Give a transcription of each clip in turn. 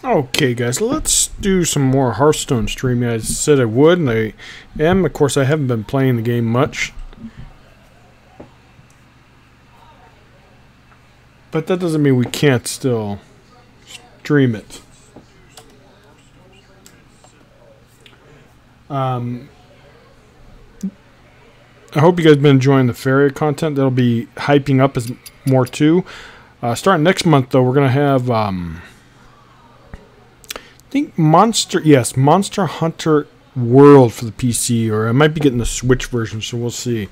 Okay, guys, let's do some more Hearthstone streaming. I said I would, and I am. Of course, I haven't been playing the game much. But that doesn't mean we can't still stream it. I hope you guys have been enjoying the fairy content. That'll be hyping up as more too. Starting next month, though, we're going to have... I think Monster Hunter World for the PC, or I might be getting the Switch version, so we'll see.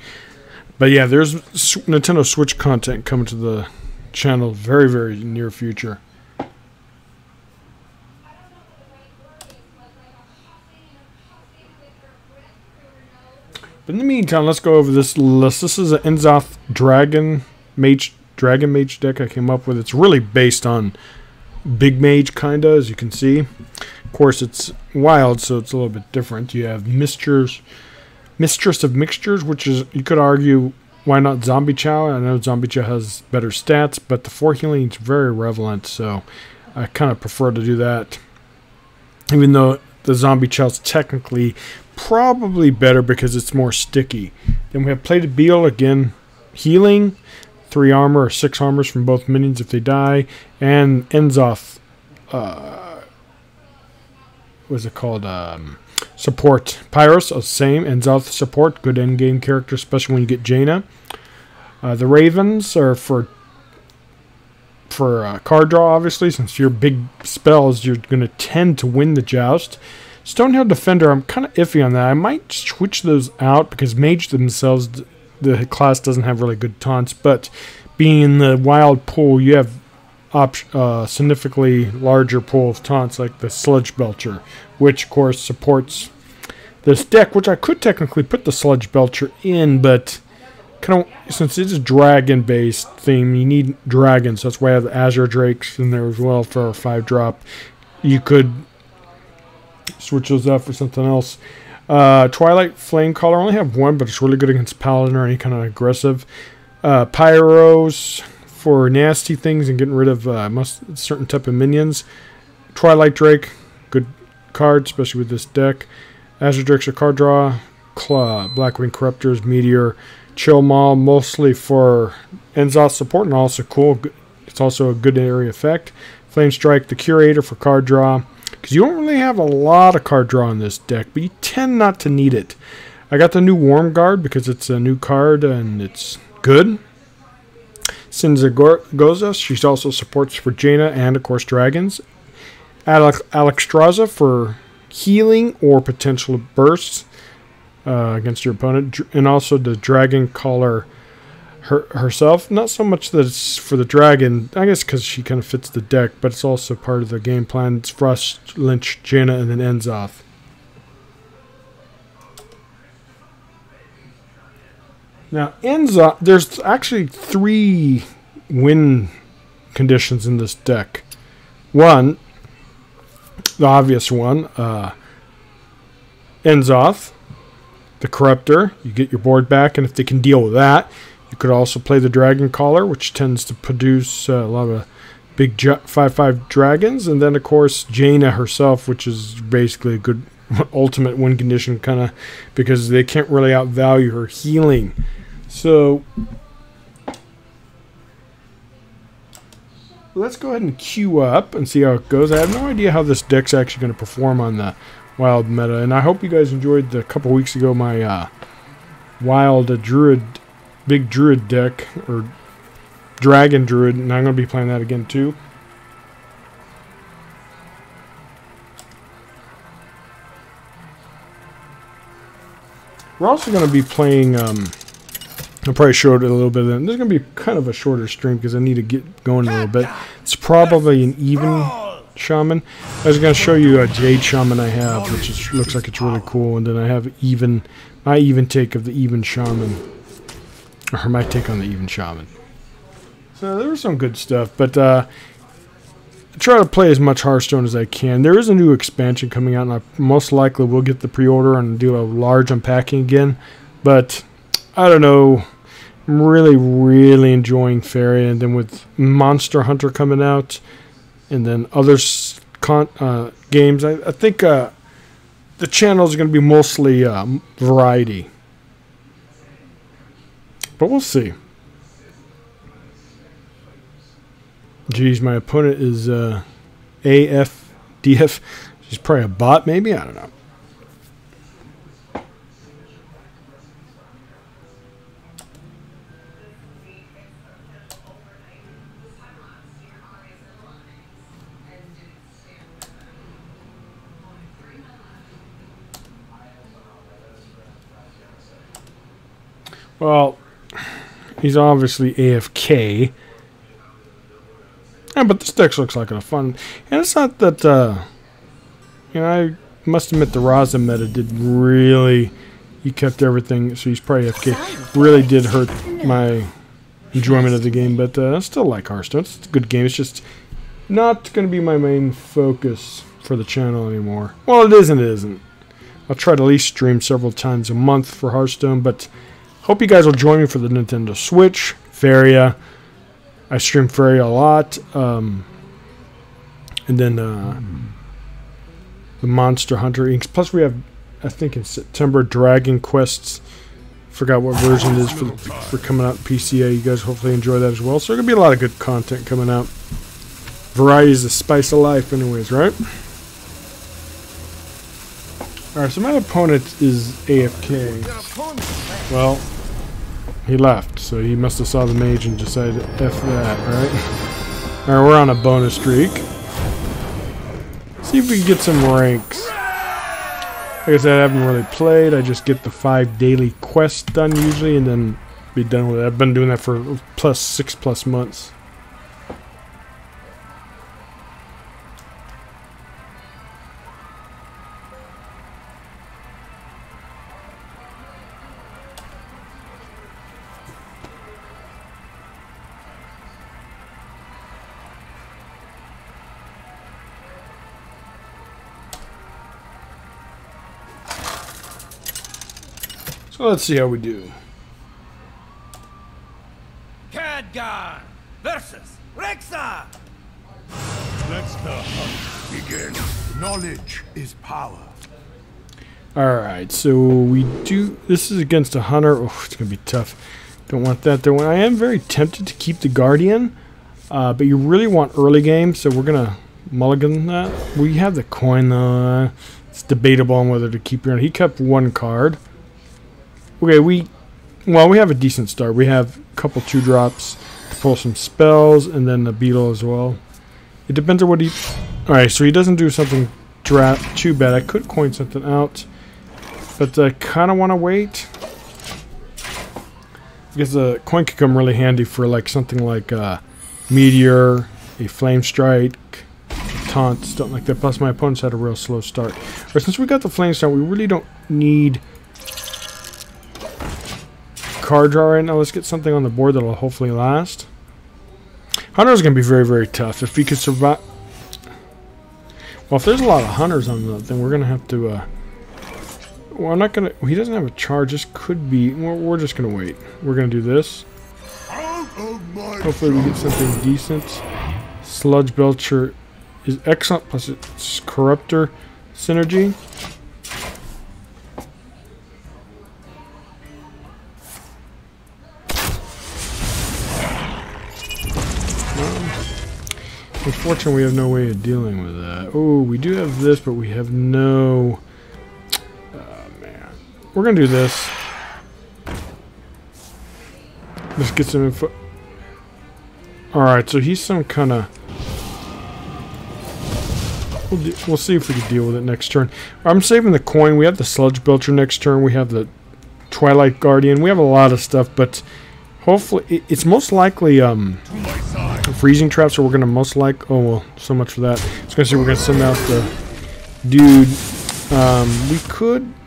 But yeah, there's Nintendo Switch content coming to the channel very, very near future. But in the meantime, let's go over this list. This is an N'Zoth Dragon Mage deck I came up with. It's really based on Big Mage, kinda, as you can see. Of course, it's wild, so it's a little bit different. You have Mistress of Mixtures, which is, you could argue, why not Zombie Chow? I know Zombie Chow has better stats, but the 4 healing is very relevant, so I kind of prefer to do that. Even though the Zombie Chow is technically probably better because it's more sticky. Then we have Plated Beetle, again, healing. 3 armor or 6 armors from both minions if they die. And N'Zoth, what's it called? Support. Pyros, same. N'Zoth support, good endgame character, especially when you get Jaina. The Ravens are for card draw, obviously, since your big spells, you're going to tend to win the joust. Stonehill Defender, I'm kind of iffy on that. I might switch those out because Mage themselves, the class doesn't have really good taunts, but being in the wild pool, you have significantly larger pool of taunts like the Sludge Belcher, which of course supports this deck, which I could technically put the Sludge Belcher in, but kind of, since it's a dragon based theme, you need dragons, so that's why I have the Azure Drakes in there as well for a 5-drop. You could switch those out for something else. Twilight Flamecaller, I only have 1, but it's really good against Paladin or any kind of aggressive. Pyros for nasty things and getting rid of certain type of minions. Twilight Drake, good card, especially with this deck. Azure Drakes are card draw. Claw, Blackwing Corruptors, Meteor, Chill Maul, mostly for N'Zoth support, and also cool. It's also a good area effect. Flame Strike, the Curator for card draw. Because you don't really have a lot of card draw in this deck, but you tend not to need it. I got the new Worm Guard because it's a new card and it's good. Sinzagoza, she also supports for Jaina and, of course, dragons. Alexstrasza for healing or potential bursts against your opponent. And also the Dragon Caller herself. Not so much that it's for the dragon, I guess because she kind of fits the deck, but it's also part of the game plan. It's Frost, Lynch, Jaina, and then N'Zoth. Now, N'Zoth, there's actually 3 win conditions in this deck. One, the obvious one, N'Zoth, the Corruptor. You get your board back, and if they can deal with that, you could also play the Dragon Caller, which tends to produce a lot of big 5/5 dragons. And then, of course, Jaina herself, which is basically a good ultimate win condition, kind of, because they can't really outvalue her healing. So let's go ahead and queue up and see how it goes. I have no idea how this deck's actually going to perform on the wild meta, and I hope you guys enjoyed a couple weeks ago my wild druid, big druid deck, or dragon druid, and I'm going to be playing that again too. We're also going to be playing, I'll probably show it a little bit. This is going to be kind of a shorter stream because I need to get going a little bit. It's probably an even shaman. I was going to show you a Jade Shaman I have, which is, looks like it's really cool. And then I have my even take of the even shaman. Or my take on the even shaman. So there was some good stuff. But I try to play as much Hearthstone as I can. There is a new expansion coming out, and I most likely will get the pre-order and do a large unpacking again. But I don't know. I'm really, really enjoying Fairy, and then with Monster Hunter coming out, and then other games. I think the channel is going to be mostly variety. But we'll see. Geez, my opponent is AFDF. She's probably a bot, maybe? I don't know. Well, he's obviously AFK. Yeah, but this deck looks like a fun. And it's not that, you know, I must admit the Raza meta did really. He kept everything, so he's probably AFK. Really did hurt my enjoyment of the game, but I still like Hearthstone. It's a good game. It's just not going to be my main focus for the channel anymore. Well, it is and it isn't. I'll try to at least stream several times a month for Hearthstone, but hope you guys will join me for the Nintendo Switch, Faria. I stream Faria a lot. And then the Monster Hunter Inks. Plus we have, I think in September, Dragon Quests. Forgot what version it is for coming out in PCA. You guys hopefully enjoy that as well. So there's going to be a lot of good content coming out. Variety is the spice of life anyways, right? Alright, so my opponent is AFK. Well, he left, so he must have saw the mage and decided to F that, right? Alright, we're on a bonus streak. See if we can get some ranks. Like I said, I haven't really played. I just get the 5 daily quests done usually and then be done with it. I've been doing that for 6+ months. So let's see how we do. Khadgar versus Rexa. Let's the hunt begin. Knowledge is power. Alright, so we do. This is against a hunter. Oh, it's going to be tough. Don't want that there. I am very tempted to keep the Guardian, but you really want early game, so we're going to mulligan that. We have the coin, though. It's debatable on whether to keep your. He kept 1 card. Okay, we have a decent start. We have a couple 2-drops to pull some spells, and then the beetle as well. It depends on what he. All right, so he doesn't do something too bad. I could coin something out, but I kind of want to wait because the coin could come really handy for like something like meteor, a flame strike, taunt, stuff like that. Plus, my opponent's had a real slow start. But since we got the flame strike, we really don't need card draw right now. Let's get something on the board that'll hopefully last. Hunter's gonna be very, very tough if he could survive. Well, if there's a lot of hunters on the thing, we're gonna have to. Well, I'm not gonna. He doesn't have a charge. This could be. We're just gonna wait. We're gonna do this. Hopefully, we get something decent. Sludge Belcher is excellent. Plus, it's Corruptor synergy. Unfortunately, we have no way of dealing with that. Oh, we do have this, but we have no. Oh man, we're gonna do this. Let's get some info. All right, so he's some kind of. We'll see if we can deal with it next turn. I'm saving the coin. We have the Sludge Belcher next turn. We have the Twilight Guardian. We have a lot of stuff, but hopefully, it's most likely freezing trap, so we're gonna most like. Oh well, so much for that. I was gonna say we're gonna send out the dude.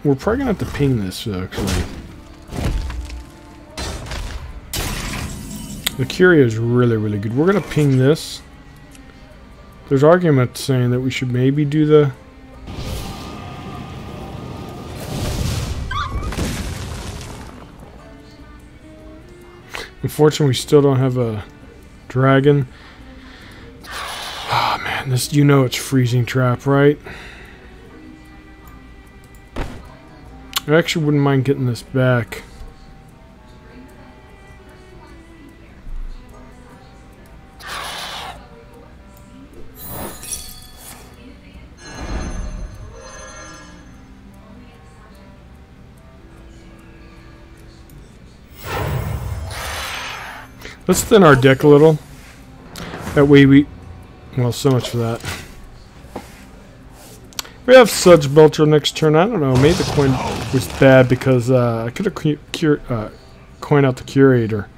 We're probably gonna have to ping this actually. The Curia is really, really good. We're gonna ping this. There's argument saying that we should maybe do the. Unfortunately, we still don't have a dragon. Oh man, And this, you know, it's freezing trap, right? I actually wouldn't mind getting this back. Let's thin our deck a little. That way we... Well, so much for that. We have Sludge Belcher next turn. I don't know. Maybe the coin was bad because I could have coined out the Curator.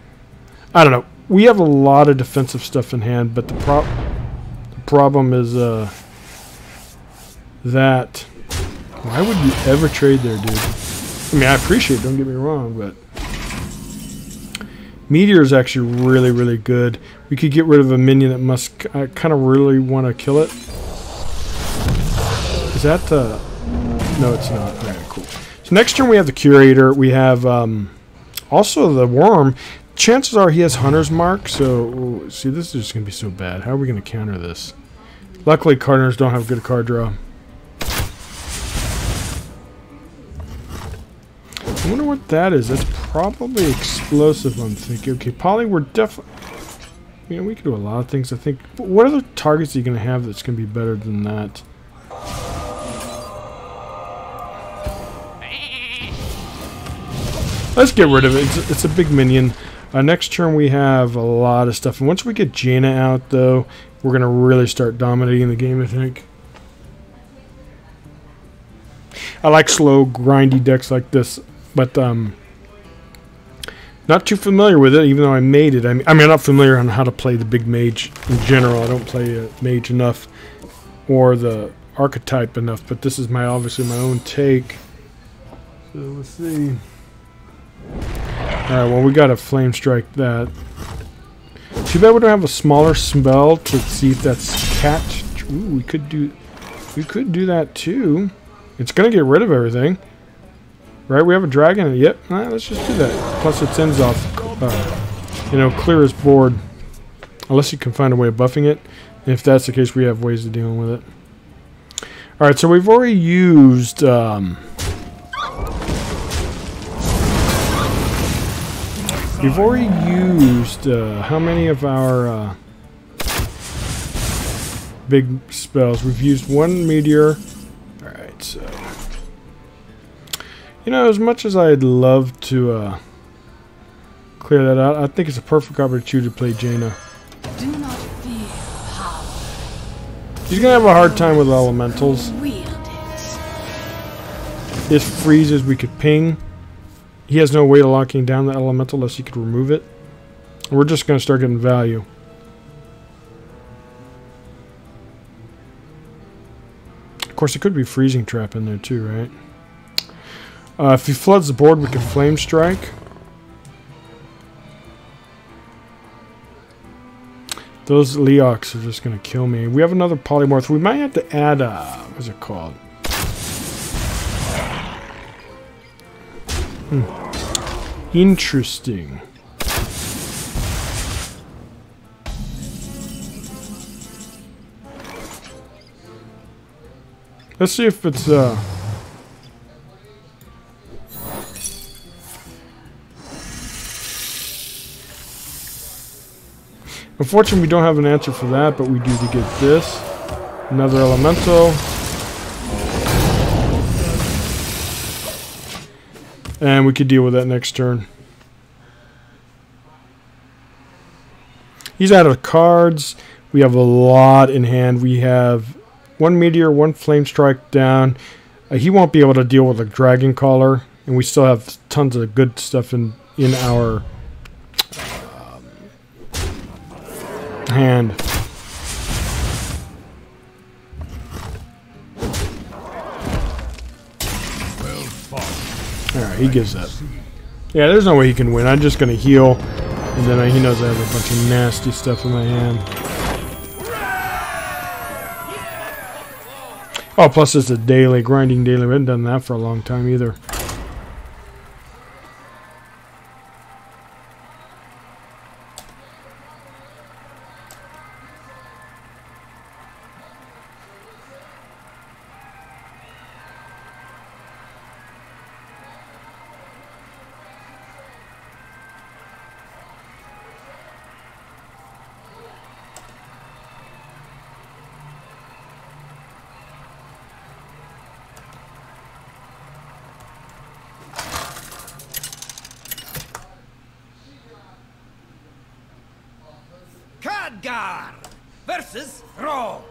I don't know. We have a lot of defensive stuff in hand, but the problem is that... Why would you ever trade there, dude? I mean, I appreciate it, don't get me wrong, but... Meteor is actually really, really good. We could get rid of a minion that must... I kind of really want to kill it. Is that... No, it's not. Alright, cool. So next turn we have the Curator. We have also the Worm. Chances are he has Hunter's Mark, so... See, this is just going to be so bad. How are we going to counter this? Luckily, Cardinals don't have good card draw. I wonder what that is. That's probably explosive, I'm thinking. Okay, Poly, we're definitely... You know, we could do a lot of things, I think. But what other targets are you going to have that's going to be better than that? Let's get rid of it. It's a big minion. Next turn we have a lot of stuff. And once we get Jaina out, though, we're going to really start dominating the game, I think. I like slow, grindy decks like this. But not too familiar with it, even though I made it. I mean, I'm not familiar on how to play the big mage in general. I don't play mage enough or the archetype enough. But this is obviously my own take. So let's see. Alright, well, we got to flame strike that. Too bad we don't have a smaller spell to see if that's catch. Ooh, we could do that too. It's gonna get rid of everything. Right, we have a dragon. Yep, let's just do that. Plus it sends off, you know, clear his board. Unless you can find a way of buffing it. And if that's the case, we have ways of dealing with it. Alright, so we've already used... we've already used how many of our big spells? We've used one meteor. Alright, so... You know, as much as I'd love to clear that out, I think it's a perfect opportunity to play Jaina. Do not fear power. He's gonna have a hard time with elementals. If freezes, we could ping. He has no way of locking down the elemental unless he could remove it. And we're just gonna start getting value. Of course, it could be freezing trap in there too, right? If he floods the board, we can flame strike. Those Leox are just going to kill me. We have another polymorph. We might have to add what's it called? Interesting. Let's see if it's unfortunately, we don't have an answer for that, but we do to get this. Another elemental. And we could deal with that next turn. He's out of cards. We have a lot in hand. We have one meteor, one flame strike down. He won't be able to deal with a dragon caller. And we still have tons of good stuff in our... hand. Alright, he gives up. Yeah, there's no way he can win. I'm just gonna heal, and then he knows I have a bunch of nasty stuff in my hand. Oh, plus it's a daily, grinding daily. We haven't done that for a long time either. Khadgar versus Ro.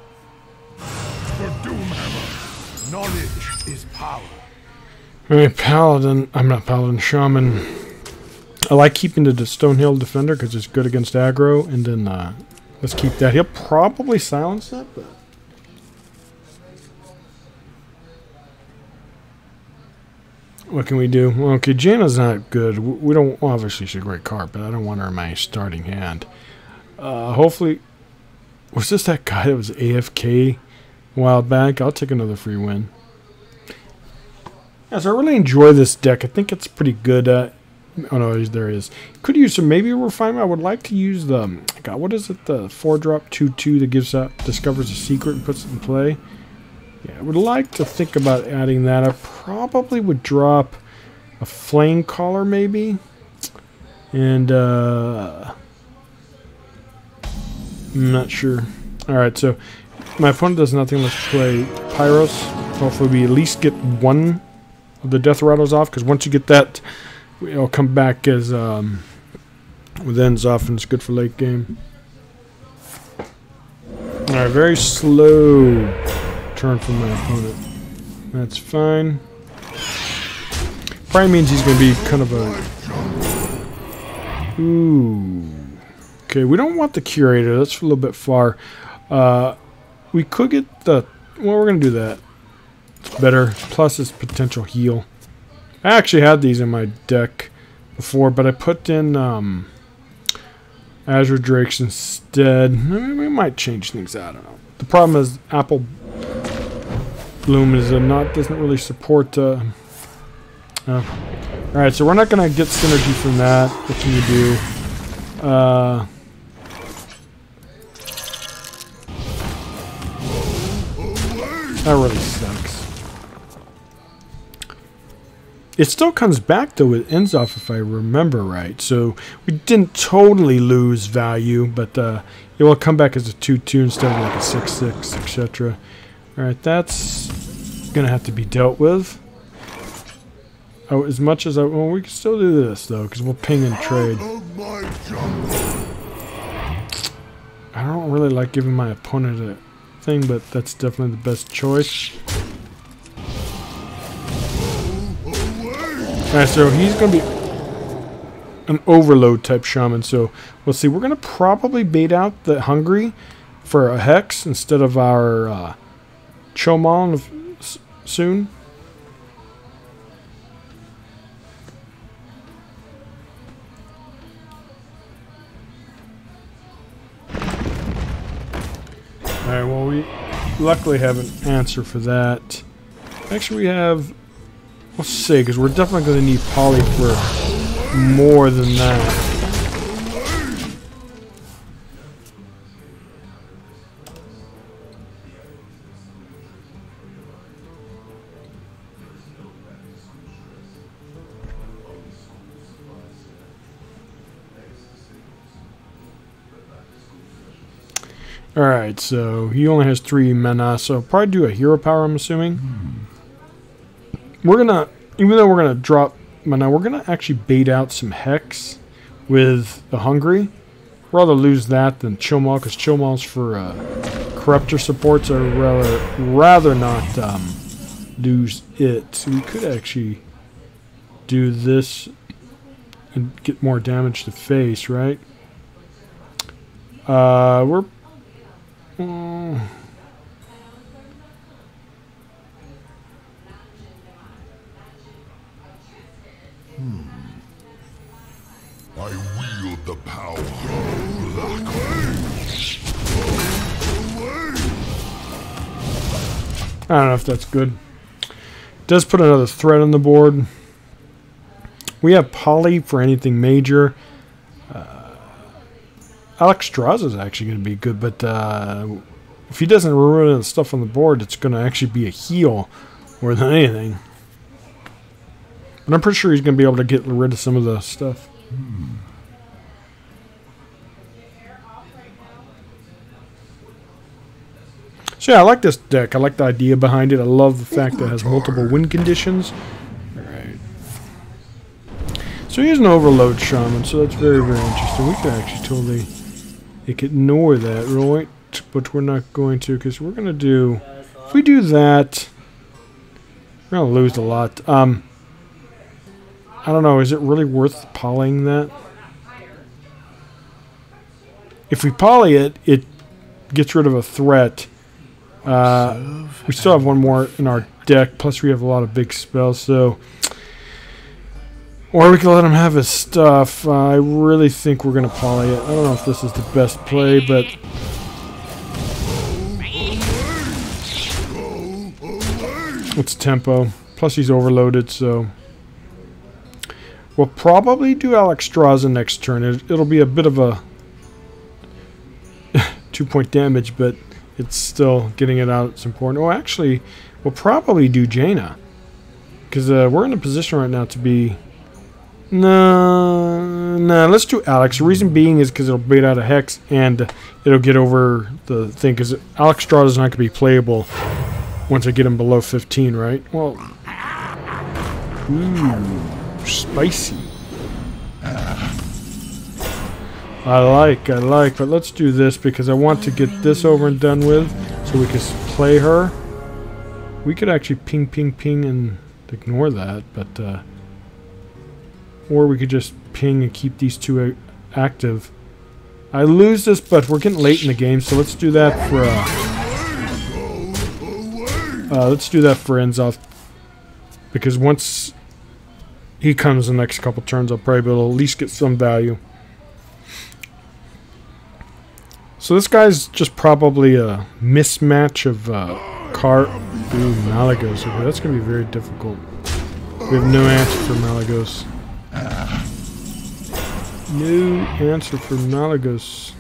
For Doomhammer, knowledge is power. Alright, Paladin. I'm not Paladin, Shaman. I like keeping the Stonehill Defender because it's good against aggro. And then let's keep that. He'll probably silence that, but. What can we do? Well, okay, Jaina's not good. We don't. Well, obviously, she's a great card, but I don't want her in my starting hand. Hopefully. Was this that guy that was AFK a while back? I'll take another free win. Yeah, so I really enjoy this deck. I think it's pretty good. Oh no, there he is. Could use some maybe refinement. I would like to use the. God, what is it? The 4-drop 2/2 that gives out discovers a secret and puts it in play. Yeah, I would like to think about adding that. I probably would drop a Flame Caller maybe. And I'm not sure. Alright, so my opponent does nothing. Let's play Pyros. Hopefully we at least get one of the Death Rattles off, because once you get that, it'll come back as with N'Zoth, and it's good for late game. Alright, very slow turn from my opponent. That's fine. Probably means he's going to be kind of a... Ooh. Okay, we don't want the Curator. That's a little bit far. We could get the... Well, we're going to do that. It's better. Plus its potential heal. I actually had these in my deck before, but I put in Azure Drakes instead. We might change things out. I don't know. The problem is Apple Bloom is doesn't really support. All right, so we're not gonna get synergy from that. What can you do? That really sucks. It still comes back though with N'Zoth, if I remember right. So we didn't totally lose value, but it will come back as a 2/2 instead of like a 6/6, etc. Alright, that's gonna have to be dealt with. Oh, as much as well, we can still do this though, because we'll ping and trade. I don't really like giving my opponent a thing, but that's definitely the best choice. Alright, so he's gonna be an overload type shaman, so we'll see. We're gonna probably bait out the Hungry for a Hex instead of our Chomal soon. Alright, well, we luckily have an answer for that. Actually, we have... We'll see, because we're definitely going to need Poly for more than that. Alright, so he only has 3 mana, so I'll probably do a hero power, I'm assuming. We're gonna, even though we're gonna drop mana, we're gonna actually bait out some Hex with the Hungry. Rather lose that than Chomal, because Chomal's for Corruptor supports. I'd rather not lose it. So we could actually do this and get more damage to face, right? We're I wield the power. I don't know if that's good. Does put another threat on the board. We have Poly for anything major. Alexstrasza is actually going to be good, but if he doesn't ruin the stuff on the board, it's going to actually be a heal more than anything. But I'm pretty sure he's going to be able to get rid of some of the stuff. So yeah, I like this deck. I like the idea behind it. I love the fact that it has multiple win conditions. Alright. So here's an overload shaman, so that's very, very interesting. We could actually totally ignore that, right? But we're not going to, because we're going to do... If we do that, we're going to lose a lot. I don't know, is it really worth polying that? If we poly it, it gets rid of a threat. We still have one more in our deck, plus we have a lot of big spells, so... Or we can let him have his stuff. I really think we're going to poly it. I don't know if this is the best play, but... It's tempo. Plus he's overloaded, so... We'll probably do Alexstrasza next turn. It'll be a bit of a 2-point damage, but it's still getting it out. It's important. Oh, actually, we'll probably do Jaina. Because we're in a position right now to be... No, let's do Alex. The reason being is because it'll bait out a Hex and it'll get over the thing. Because Alexstrasza is not going to be playable once I get him below 15, right? Well, ooh, spicy. I like, but let's do this because I want to get this over and done with so we can play her. We could actually ping and ignore that, but or we could just ping and keep these two active. I lose this, but we're getting late in the game, so let's do that for N'Zoth, because once he comes the next couple turns, I'll probably be able to at least get some value. So this guy's just probably a mismatch of Ooh, Malygos. Okay, that's going to be very difficult. We have no answer for Malygos. No answer for Malygos.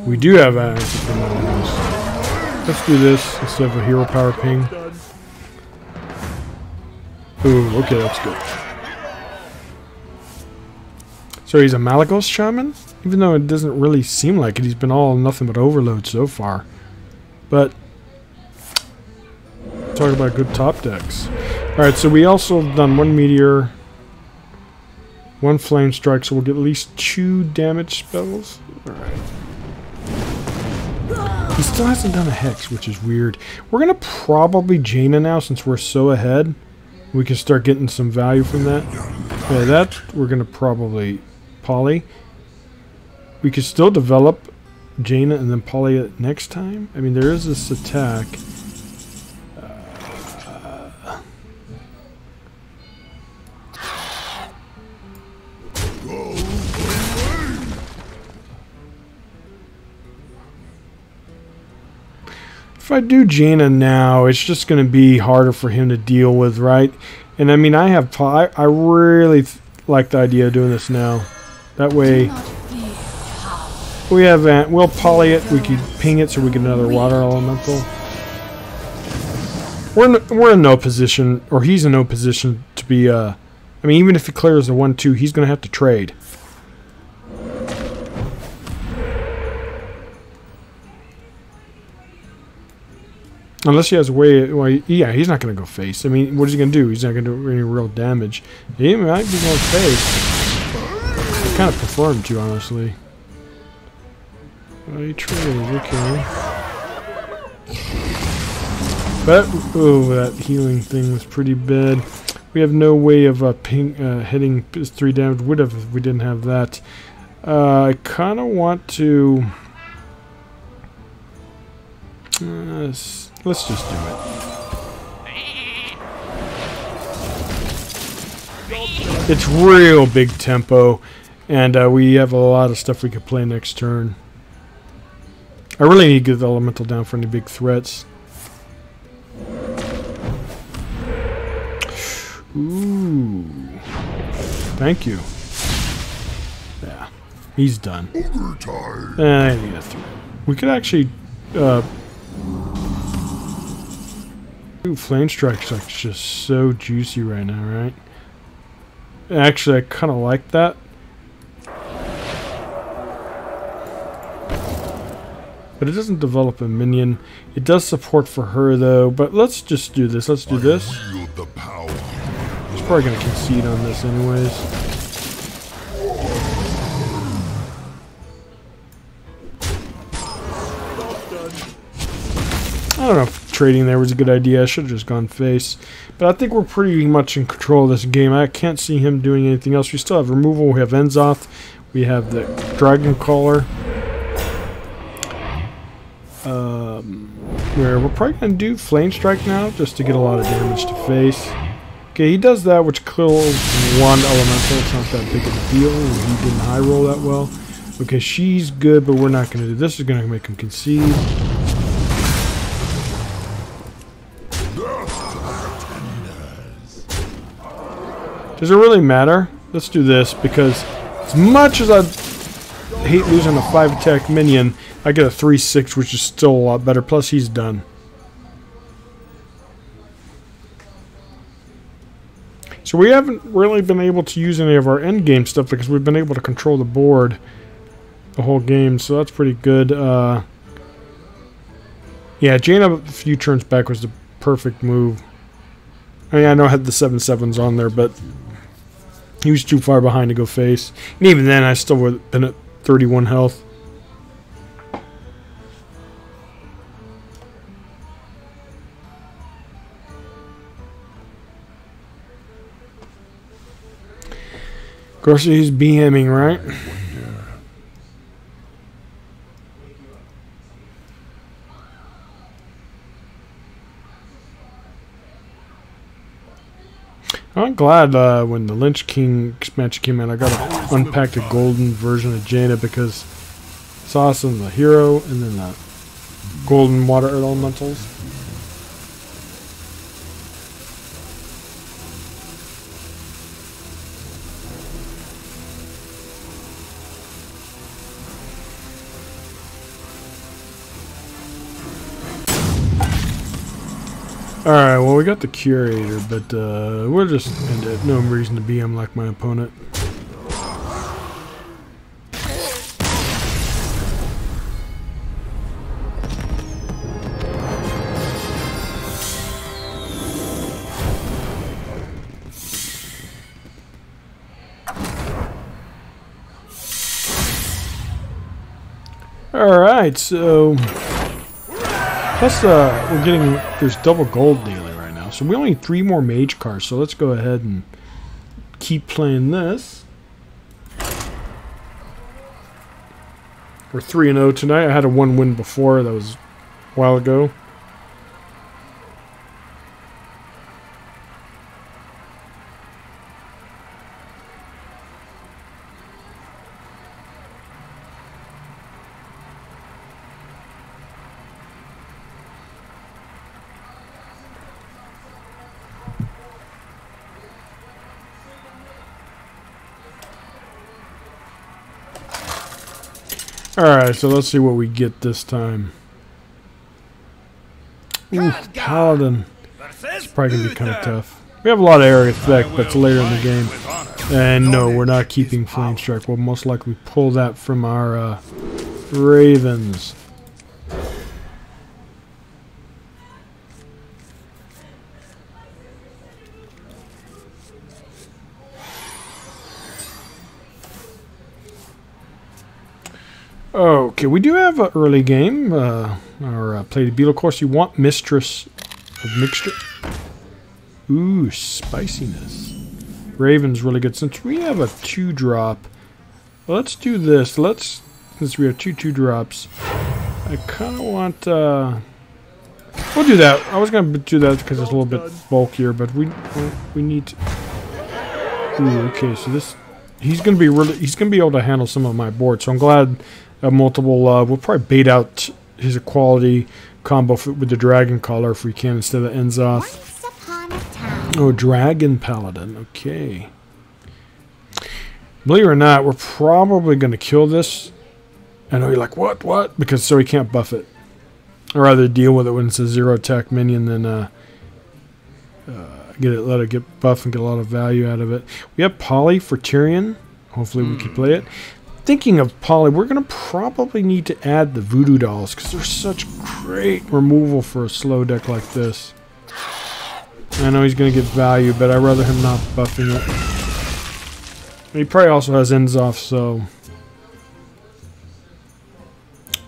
We do have an answer for Malygos. Let's do this instead of a hero power ping. Ooh, okay, that's good. So he's a Malygos Shaman? Even though it doesn't really seem like it, he's been all nothing but overload so far. But talk about good top decks. Alright, so we also done one Meteor, one Flame Strike, so we'll get at least 2 damage spells. Alright. He still hasn't done a Hex, which is weird. We're going to probably Jaina now since we're so ahead. We can start getting some value from that. Okay, that we're going to probably poly. We could still develop Jaina and then poly it next time. I mean, there is this attack. If I do Jaina now, it's just going to be harder for him to deal with, right? And I mean, I really like the idea of doing this now. That way, we'll poly it. We can ping it so we get another water elemental. We're in no position, or he's in no position to be. I mean, even if he clears the 1/2, he's going to have to trade. Unless he has a way, well, yeah, he's not going to go face. I mean, what is he going to do? He's not going to do any real damage. He might be going face. I kind of prefer him to, honestly. Oh, he trades, okay. But, oh, that healing thing was pretty bad. We have no way of hitting 3 damage. Would have if we didn't have that. I kind of want to... let's just do it. It's real big tempo, and we have a lot of stuff we could play next turn. I really need to get the elemental down for any big threats. Ooh. Thank you. Yeah. He's done. I need a threat. We could actually... Ooh, Flame Strike's like just so juicy right now, right? Actually, I kind of like that. But it doesn't develop a minion. It does support for her, though. But let's just do this. Let's do this. probably going to concede on this anyways. I don't know if trading there was a good idea. I should have just gone face. But I think we're pretty much in control of this game. I can't see him doing anything else. We still have removal. We have N'Zoth. We have the Dragon Caller. Where we're probably going to do Flame Strike now just to get a lot of damage to face. Okay, he does that, which kills one elemental. It's not that big of a deal. He didn't high roll that well. Okay, she's good, but we're not going to do this. Is going to make him concede. Does it really matter? Let's do this, because as much as I hate losing a 5-attack minion, I get a 3/6, which is still a lot better. Plus, he's done. So we haven't really been able to use any of our endgame stuff because we've been able to control the board the whole game, so that's pretty good. Yeah, Jaina a few turns back was the perfect move. I mean, I know I had the 7/7s on there, but he was too far behind to go face. And even then, I still would have been at 31 health. Of course, he's BMing, right? I'm glad when the Lynch King expansion came out, I got to unpack the golden version of Jaina because it's awesome. The hero and then the golden water elementals. Alright, well we got the Curator, but we're just gonna no reason to BM like my opponent. Alright, so plus, we're getting, there's double gold daily right now. So we only need 3 more mage cards. So let's go ahead and keep playing this. We're 3-0 tonight. I had a 1 win before. That was a while ago. Alright, so let's see what we get this time. Ooh, Paladin. It's probably going to be kind of tough. We have a lot of area effect, but it's later in the game. And no, we're not keeping Flame Strike. We'll most likely pull that from our Ravens. Okay, we do have an early game. Our play the beetle. Of course, you want Mistress of Mixture. Ooh, spiciness. Raven's really good. Since we have a 2-drop, let's do this. Since we have 2 2-drops, I kind of want. We'll do that. I was gonna do that because it's a little bit bulkier, but we need to. Ooh, okay. So this, he's gonna be able to handle some of my board. So I'm glad. Multiple, we'll probably bait out his equality combo with the Dragon Caller if we can instead of N'Zoth. Oh, Dragon Paladin, okay. Believe it or not, we're probably going to kill this. I know you're like, what? Because so he can't buff it. Or rather deal with it when it's a 0-attack minion than let it get buff and get a lot of value out of it. We have Poly for Tyrion. Hopefully we can play it. Thinking of Poly, we're going to probably need to add the Voodoo Dolls because they're such great removal for a slow deck like this. I know he's going to get value, but I'd rather him not buffing it. He probably also has N'Zoth, so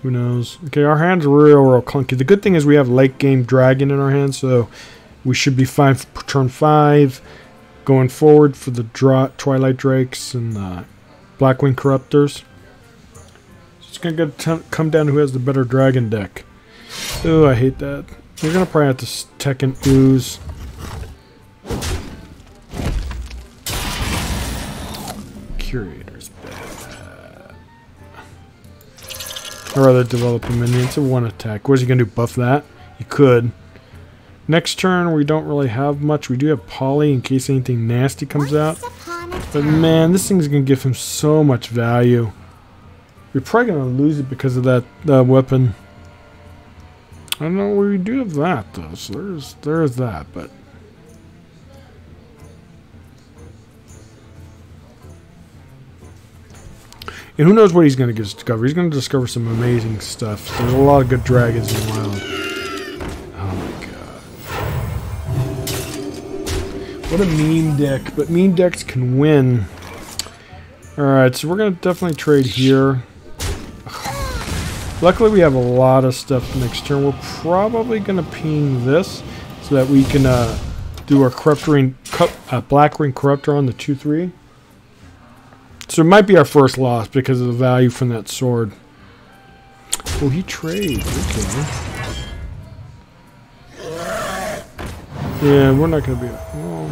who knows? Okay, our hand's real clunky. The good thing is we have late game dragon in our hand, so we should be fine for turn 5. Going forward for the Twilight Drakes and Blackwing Corruptors. It's going to come down to who has the better dragon deck. Oh, I hate that. We're going to probably have to Tekken Ooze. Curator's bad. I'd rather develop a minion. It's a 1 attack. What is he going to do? Buff that? He could. Next turn, we don't really have much. We do have Poly in case anything nasty comes out. But man, this thing's going to give him so much value. We're probably going to lose it because of that weapon. I don't know, we do have that though, so there's that, but and who knows what he's going to discover. He's going to discover some amazing stuff. There's a lot of good dragons in the wild. Oh my god. What a meme deck, but meme decks can win. Alright, so we're going to definitely trade here. Luckily, we have a lot of stuff next turn. We're probably going to ping this so that we can do our Blackwing Corruptor on the 2/3. So it might be our first loss because of the value from that sword. Oh, he trades. Okay. Yeah, we're not going to be... Oh.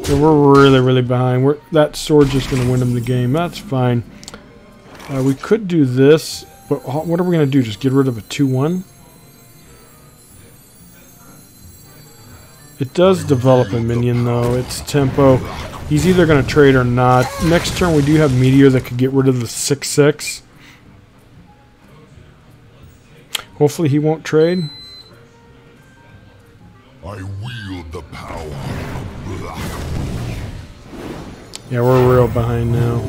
Yeah, we're really, really behind. That sword's just going to win him the game. That's fine. We could do this, but what are we going to do? Just get rid of a 2/1? It does develop a minion, though. It's tempo. He's either going to trade or not. Next turn, we do have Meteor that could get rid of the 6/6. Hopefully, he won't trade. I wield the power of Black. Yeah, we're real behind now.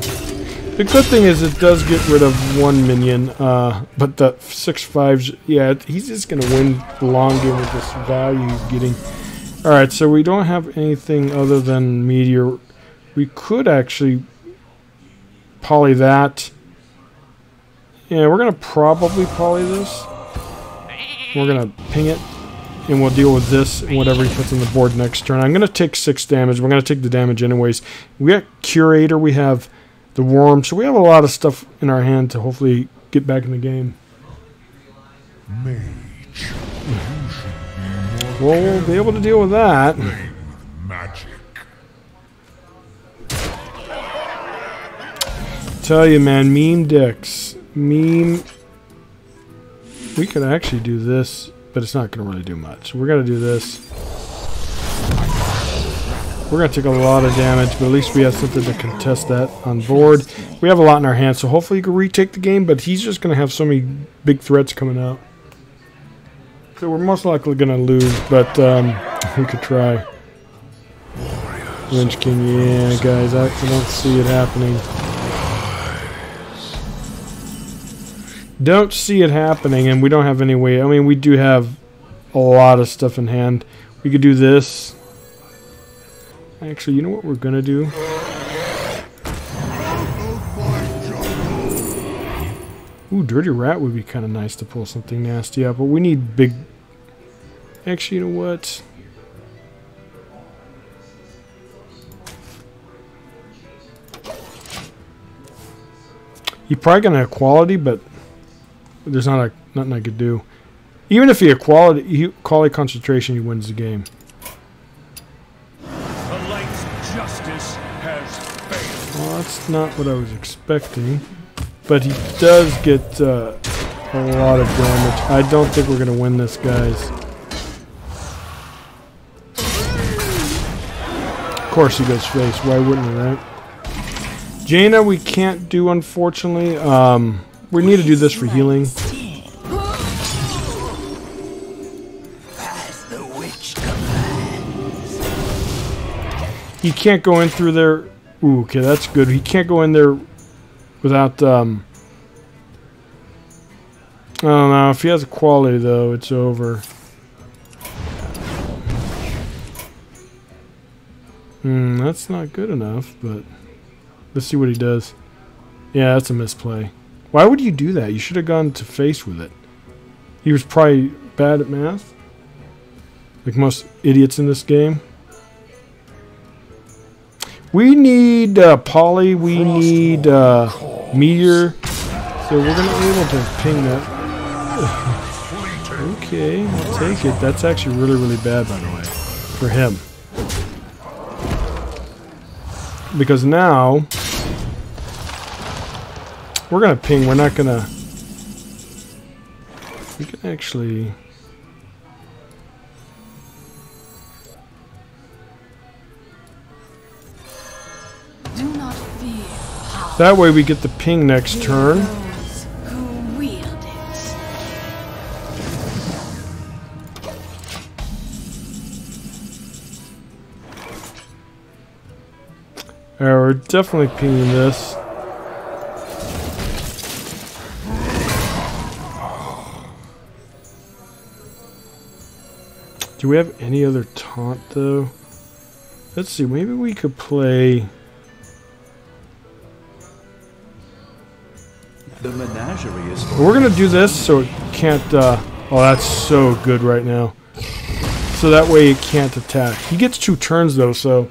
The good thing is it does get rid of 1 minion, but the 6/5s, yeah, he's just going to win the long game with this value he's getting. Alright, so we don't have anything other than Meteor. We could actually poly that. Yeah, we're going to probably poly this. We're going to ping it, and we'll deal with this and whatever he puts on the board next turn. I'm going to take 6 damage. We're going to take the damage anyways. We got Curator, we have the Worm, so we have a lot of stuff in our hand to hopefully get back in the game. Mage, We'll be able to deal with that. magic. Tell you, man, meme decks. We could actually do this, but it's not going to really do much. We're going to do this. We're going to take a lot of damage, but at least we have something to contest that on board. We have a lot in our hands, so hopefully he can retake the game, but he's just going to have so many big threats coming out. So we're most likely going to lose, but we could try. Lynch King, yeah, guys, I don't see it happening. Don't see it happening, and we don't have any way. I mean, we do have a lot of stuff in hand. We could do this. Actually, you know what we're going to do? Ooh, Dirty Rat would be kind of nice to pull something nasty out, but we need big... Actually, you know what? He's probably going to have quality, but there's nothing I could do. Even if he had quality concentration, he wins the game. Well, that's not what I was expecting. But he does get a lot of damage. I don't think we're going to win this, guys. Of course he goes face. Why wouldn't he, right? Jaina we can't do, unfortunately. We need to do this for healing. He can't go in through there. Ooh, okay, that's good. He can't go in there without, I don't know. If he has a quality, though, it's over. That's not good enough, but let's see what he does. Yeah, that's a misplay. Why would you do that? You should have gone to face with it. He was probably bad at math. Like most idiots in this game. We need Poly, we need Meteor. So we're going to be able to ping that. Okay, I'll take it. That's actually really, really bad, by the way, for him. Because now, we're going to ping. We're not going to... We can actually... Do not fear power. That way we get the ping next turn. Those who wield it. We're definitely pinging this. Do we have any other taunt though? Let's see, maybe we could play... The menagerie is... We're gonna do this so it can't, oh, that's so good right now. So that way it can't attack. He gets 2 turns though, so...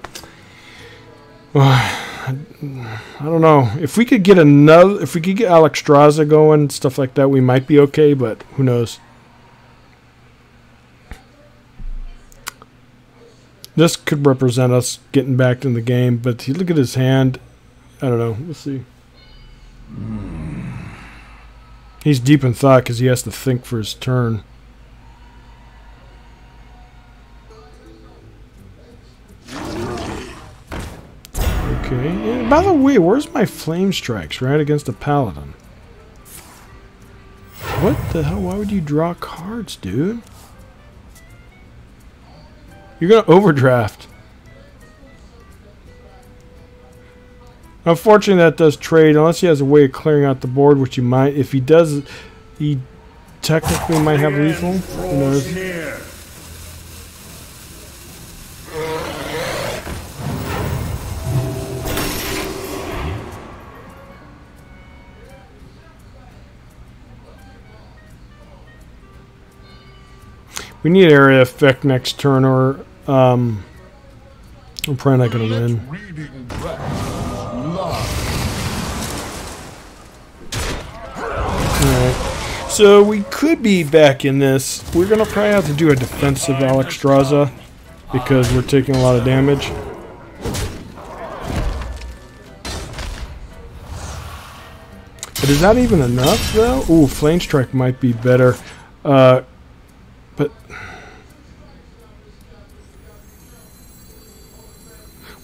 I don't know. If we could get another... If we could get Alexstrasza going, stuff like that, we might be okay, but who knows. This could represent us getting back in the game, but you look at his hand. I don't know. We'll see. He's deep in thought because he has to think for his turn. Okay. And by the way, where's my flame strikes? Right against the paladin. What the hell? Why would you draw cards, dude? You're gonna overdraft. Unfortunately, that does trade unless he has a way of clearing out the board, which he might. If he does, he technically might have lethal. Who knows? We need area effect next turn, or I'm probably not going to win. Alright, so we could be back in this. We're going to probably have to do a defensive Alexstrasza because we're taking a lot of damage. But is that even enough, though? Ooh, Flame Strike might be better. But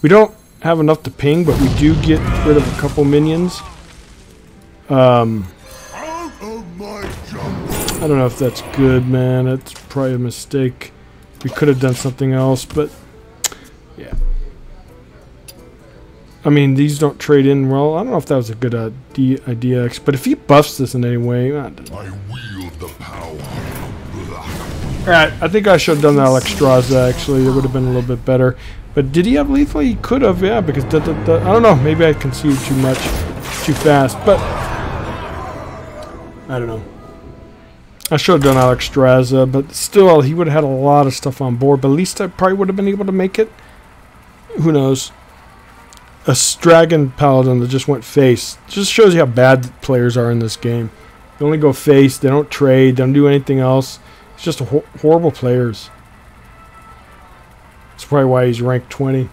we don't have enough to ping, but we do get rid of a couple minions. I don't know if that's good, man. That's probably a mistake. We could have done something else, but yeah. I mean, these don't trade in well. I don't know if that was a good idea, but if he buffs this in any way, I wield the power of black. Alright, I think I should have done the Alexstrasza, actually. It would have been a little bit better. But did he have lethal? He could have, yeah, because I don't know. Maybe I conceded too much, too fast, but I don't know. I should have done Alexstrasza, but still, he would have had a lot of stuff on board. But at least I probably would have been able to make it. Who knows? A Dragon Paladin that just went face just shows you how bad players are in this game. They only go face. They don't trade. They don't do anything else. It's just horrible players. That's probably why he's ranked 20.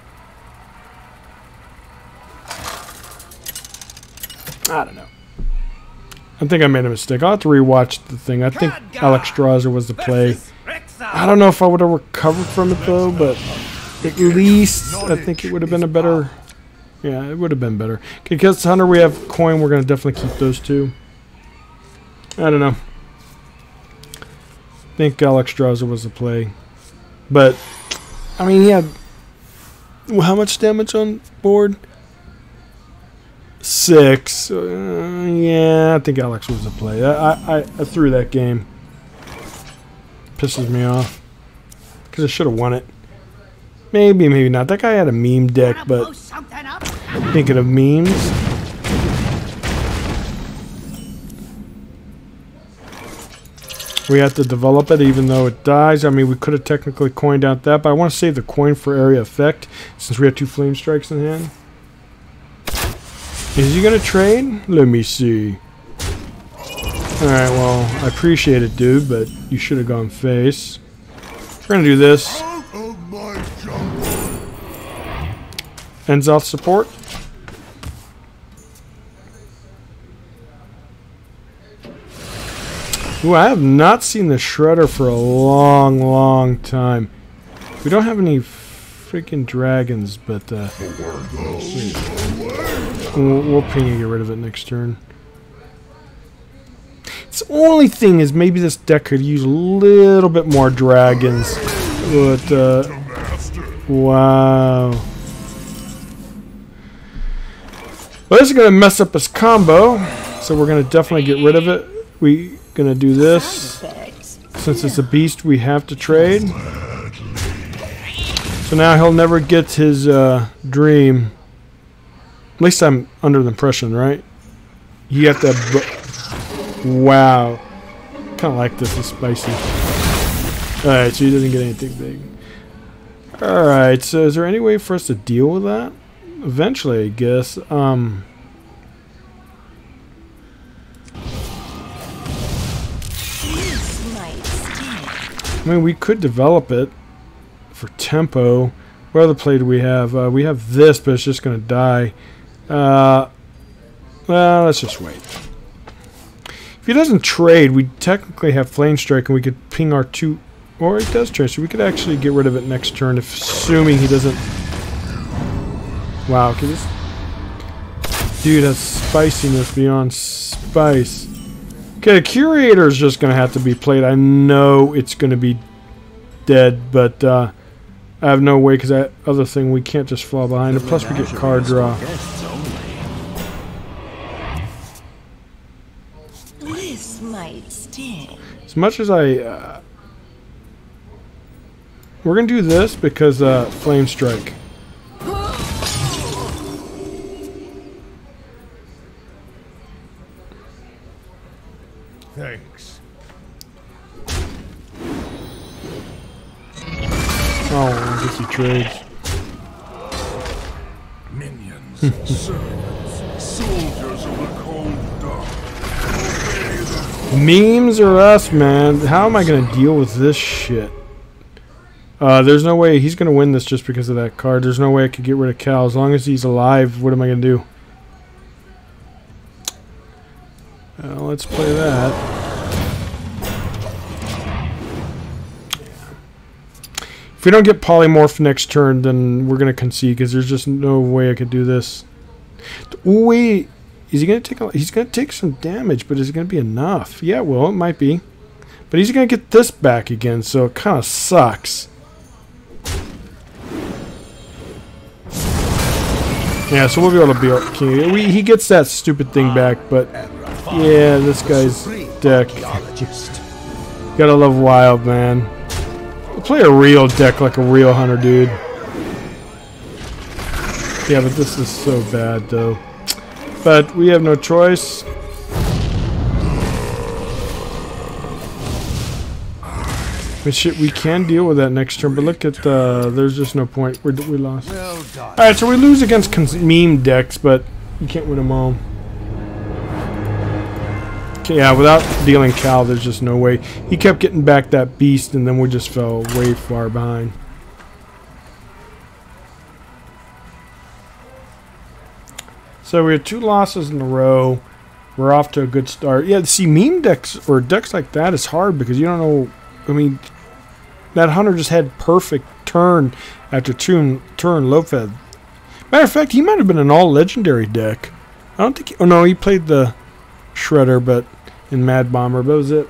I don't know. I think I made a mistake. I'll have to rewatch the thing. I think Alexstrasza was the play. I don't know if I would have recovered from it, though, but at least I think it would have been a better... Yeah, it would have been better. Okay, because Hunter, we have coin. We're going to definitely keep those two. I don't know. I think Alexstrasza was the play. But... I mean, he had how much damage on board? 6. Yeah, I think Alex was the play. I threw that game. Pisses me off because I should have won it. Maybe, maybe not. That guy had a meme deck, but thinking of memes. We have to develop it even though it dies. I mean, we could have technically coined out that, but I want to save the coin for area effect since we have 2 flame strikes in hand. Is he going to trade? Let me see. Alright, well, I appreciate it, dude, but you should have gone face. We're going to do this. N'Zoth support. Ooh, I have not seen the Shredder for a long, long time. We don't have any freaking dragons, but we'll ping and get rid of it next turn. The only thing is maybe this deck could use a little bit more dragons. But, wow. Well, this is going to mess up his combo, so we're going to definitely get rid of it. We're going to do this. Since it's a beast, we have to trade. So now he'll never get his dream. At least I'm under the impression, right? You have to... Wow. Kind of like this. It's spicy. Alright, so he doesn't get anything big. Alright, so is there any way for us to deal with that? Eventually, I guess. I mean, we could develop it for tempo. What other play do we have? We have this, but it's just going to die. Well, let's just wait. If he doesn't trade, we technically have Flame Strike, and we could ping our 2... Or he does trade, so we could actually get rid of it next turn, if, assuming he doesn't... Wow, okay, this... Dude has spiciness beyond spice. Okay, the Curator is just going to have to be played. I know it's going to be dead, but I have no way, because that other thing, we can't just fall behind it. Plus, we get card draw. This might sting. As much as I... we're going to do this because Flame Strike. Thanks. Oh, I guess he trades. Minions, servants, soldiers of the cold dark. Memes or us, man. How am I going to deal with this shit? There's no way he's going to win this just because of that card. There's no way I could get rid of Cal. As long as he's alive, what am I going to do? Let's play that. If we don't get Polymorph next turn, then we're going to concede because there's just no way I could do this. Ooh, wait. Is he going to take a... He's going to take some damage, but is it going to be enough? Yeah, well, it might be. But he's going to get this back again, so it kind of sucks. Yeah, so we'll be able to beat King. He gets that stupid thing back, but... Yeah, this guy's deck. Gotta love Wild, man. We'll play a real deck like a real hunter, dude. Yeah, but this is so bad, though. But we have no choice. But shit, we can deal with that next turn, but look at there's just no point. We lost. Alright, so we lose against meme decks, but you can't win them all. Okay, yeah, without dealing Cal, there's just no way. He kept getting back that beast, and then we just fell way far behind. So we had 2 losses in a row. We're off to a good start. Yeah, see, meme decks or decks like that is hard because you don't know. I mean, that hunter just had perfect turn after turn low fed. Matter of fact, he might have been an all legendary deck. I don't think. Oh no, he played the Shredder, but in Mad Bomber, but that was it.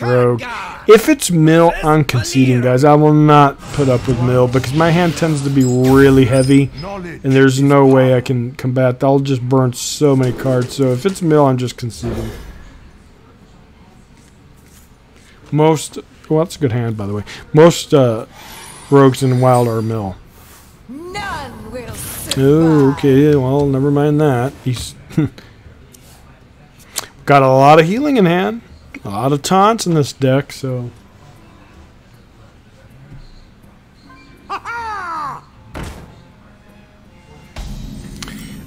Rogue. If it's mill, I'm conceding, guys. I will not put up with mill because my hand tends to be really heavy, and there's no way I can combat that. I'll just burn so many cards. So if it's mill, I'm just conceding. Most, well, that's a good hand, by the way. Most rogues in Wild are mill. None will survive. Oh, okay. Well, never mind that. He's got a lot of healing in hand. A lot of taunts in this deck, so...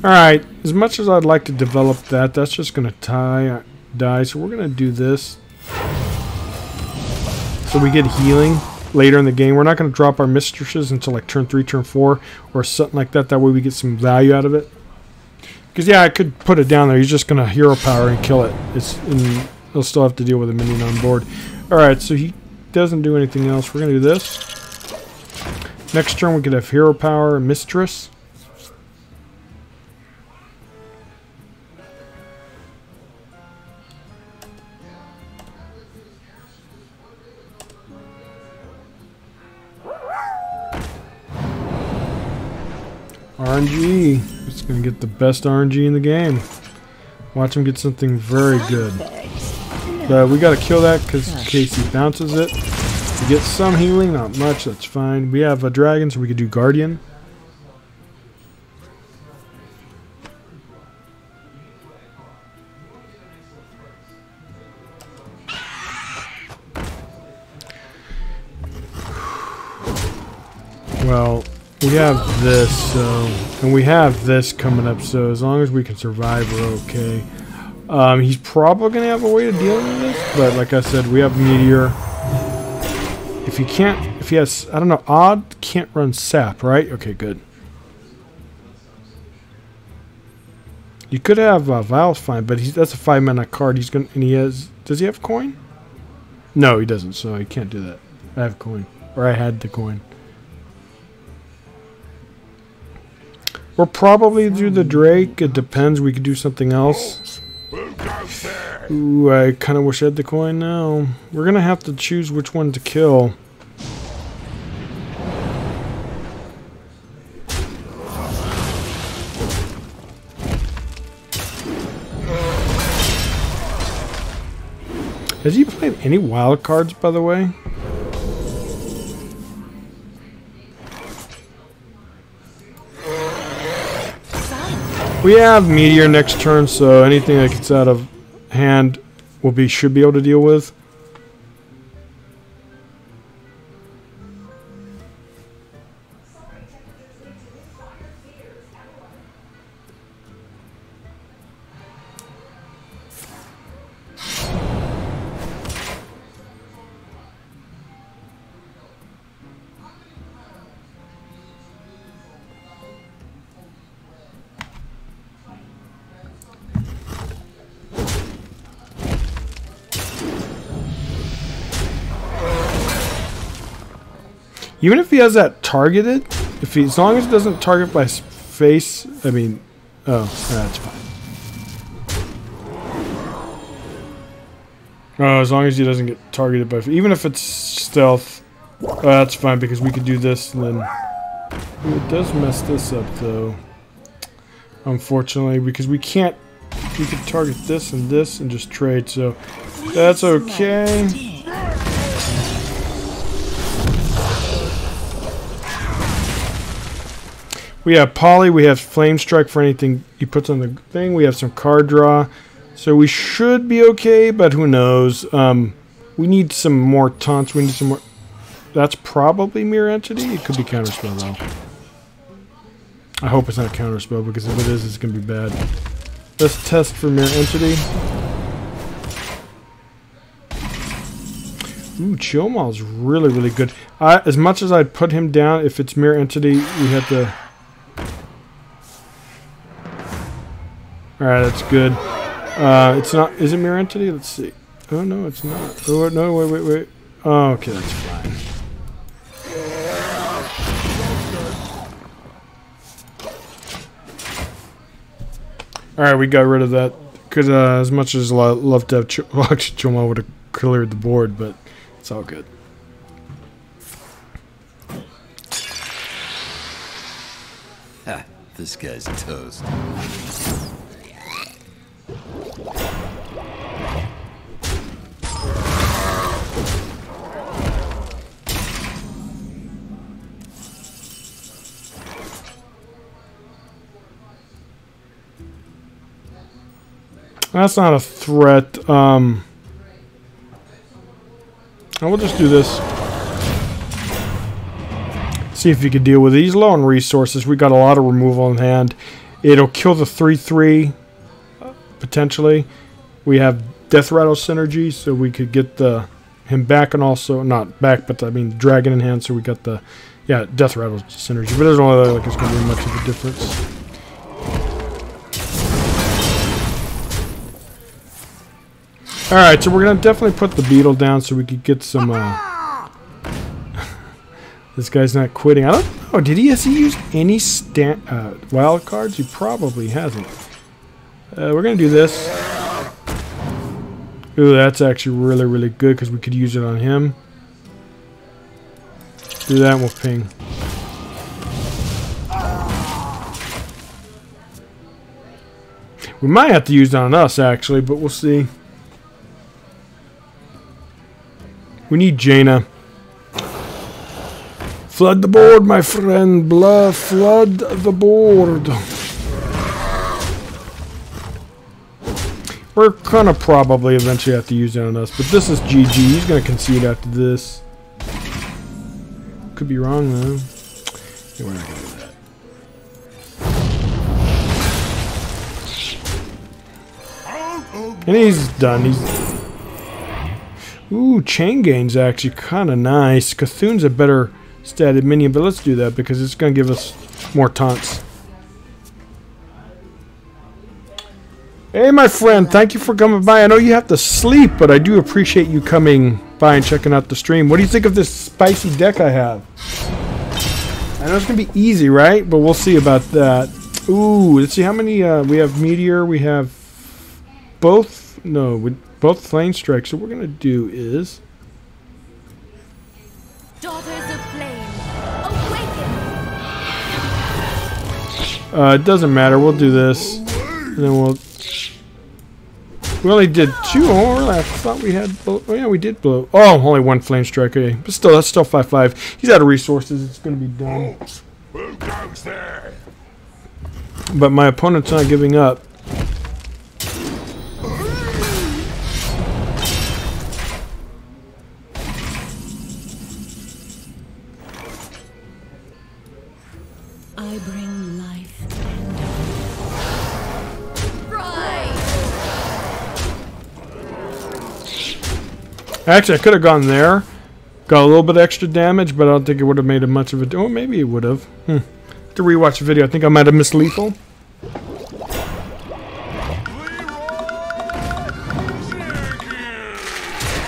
Alright, as much as I'd like to develop that, that's just going to die. So we're going to do this. So we get healing later in the game. We're not going to drop our mistresses until like turn 3, turn 4, or something like that. That way we get some value out of it. Because, yeah, I could put it down there. He's just going to hero power and kill it. He'll still have to deal with a minion on board. Alright, so he doesn't do anything else. We're going to do this. Next turn we could have hero power and mistress. RNG. It's going to get the best RNG in the game. Watch him get something very good. But we got to kill that because in case he bounces it. We get some healing, not much, that's fine. We have a dragon, so we could do Guardian. Well, we have this, and we have this coming up, so as long as we can survive, we're okay. He's probably going to have a way to deal with this, but like I said, we have Meteor. If he has, I don't know, Odd can't run Sap, right? Okay, good. You could have Vile's fine, but that's a 5-mana card. He's going and he has, does he have coin? No, he doesn't, so he can't do that. I have coin, or I had the coin. We'll probably do the Drake. It depends. We could do something else. Ooh, I kind of wish I had the coin now. We're going to have to choose which one to kill. Has he played any wild cards, by the way? We have Meteor next turn, so anything that gets out of hand should be able to deal with. Even if he has that targeted, as long as it doesn't target by face, I mean, oh, that's fine. Oh, as long as he doesn't get targeted by, even if it's stealth, that's fine because we could do this and then. Ooh, it does mess this up though. Unfortunately, because we could target this and just trade, so that's okay. We have Poly, we have Flame Strike for anything he puts on the thing. We have some card draw. So we should be okay, but who knows. We need some more taunts. We need some more. That's probably Mirror Entity. It could be Counterspell, though. I hope it's not Counterspell, because if it is, it's going to be bad. Let's test for Mirror Entity. Ooh, Cho'Mal's really, really good. As much as I'd put him down, if it's Mirror Entity, we have to... Alright, that's good. It's not... Is it Mirror Entity? Let's see. Oh, no, it's not. Oh, no, wait. Oh, okay, that's fine. Alright, we got rid of that. Because as much as I'd love to have Cho'Mal would have cleared the board, but it's all good. Ha, this guy's toast. That's not a threat. And we'll just do this. See if you can deal with it. He's low on resources. We got a lot of removal in hand. It'll kill the 3/3 potentially. We have Death Rattle synergy, so we could get him back, and also not back, but I mean dragon in hand. So we got the Death Rattle synergy. But it doesn't look like it's going to be much of a difference. All right, so we're going to definitely put the beetle down so we could get some. This guy's not quitting. I don't know. Has he used any wild cards? He probably hasn't. We're going to do this. Ooh, that's actually really, really good because we could use it on him. Do that and we'll ping. We might have to use it on us, actually, but we'll see. We need Jaina. Flood the board, my friend. Flood the board. We're gonna probably eventually have to use it on us, but this is GG. He's gonna concede after this. Could be wrong though. Yeah, we're not gonna do that. And he's done. Ooh, Chain Gain's actually kind of nice. Cthulhu's a better statted minion, but let's do that because it's going to give us more taunts. Hey, my friend, thank you for coming by. I know you have to sleep, but I do appreciate you coming by and checking out the stream. What do you think of this spicy deck I have? I know it's going to be easy, right? But we'll see about that. Ooh, let's see how many. We have Meteor. We have both. No, both Flame Strike. So what we're going to do is. Daughters of Flame, awaken! It doesn't matter. We'll do this. And then we'll... We only did 2. Oh, really? I thought we had... Oh, yeah, we did blow. Oh, only 1 Flame Strike. Okay. But still, that's still 5/5. He's out of resources. It's going to be done. Who goes there? But my opponent's not giving up. I bring life and right. Actually, I could have gone there. Got a little bit extra damage, but I don't think it would have made much of a... Oh, maybe it would have. To rewatch the video, I think I might have missed lethal.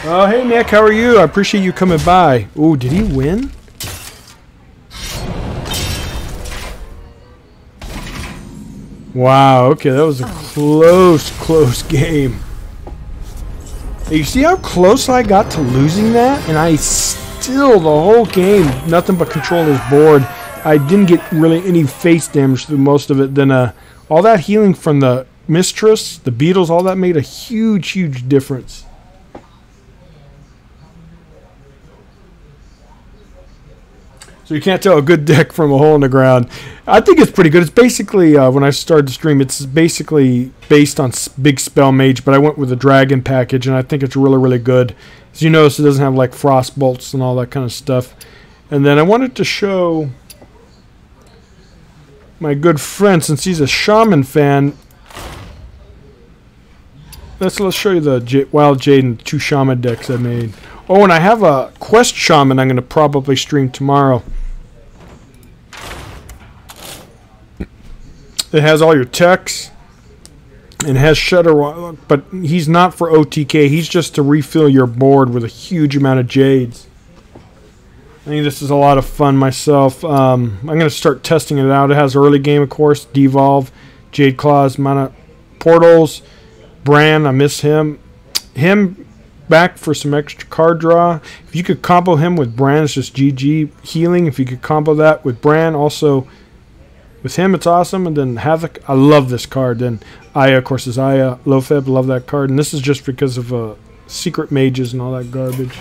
Oh, hey, Nick. How are you? I appreciate you coming by. Ooh, did he win? Wow, okay, that was a close game. You see how close I got to losing that? And I still, the whole game, nothing but control his board. I didn't get really any face damage through most of it. Then all that healing from the Mistress, the Beetles, all that made a huge difference. So you can't tell a good deck from a hole in the ground. I think it's pretty good. It's basically, when I started the stream, it's basically based on big spell mage, but I went with the dragon package, and I think it's really good. As you notice, it doesn't have like frost bolts and all that kind of stuff. And then I wanted to show my good friend, since he's a Shaman fan. Let's show you the Wild Jade and 2 Shaman decks I made. Oh, and I have a Quest Shaman I'm going to probably stream tomorrow. It has all your techs. And has Shutter, but he's not for OTK. He's just to refill your board with a huge amount of Jades. I think this is a lot of fun myself. I'm going to start testing it out. It has early game, of course. Devolve, Jade Claws, Mana Portals, Bran. I miss him. Back for some extra card draw. If you could combo him with Bran, it's just GG healing. If you could combo that with Bran, also with him, it's awesome. And then Havoc, I love this card. Then Aya, of course, is Aya. Lofeb, love that card. And this is just because of secret mages and all that garbage.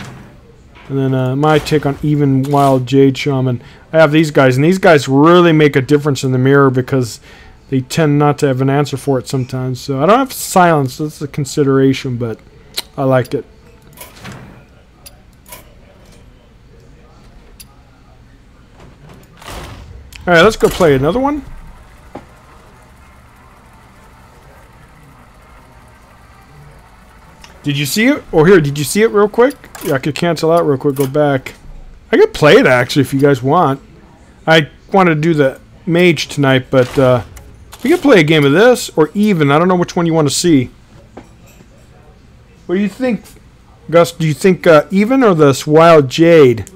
And then my take on even Wild Jade Shaman. I have these guys, and these guys really make a difference in the mirror because they tend not to have an answer for it sometimes. So I don't have silence. That's a consideration, but I liked it. All right, let's go play another one. Did you see it? Or here, did you see it real quick? Yeah, I could cancel out real quick, go back. I could play it, actually, if you guys want. I wanted to do the mage tonight, but we could play a game of this, or even. I don't know which one you want to see. What do you think, Gus? Do you think even or this Wild Jade?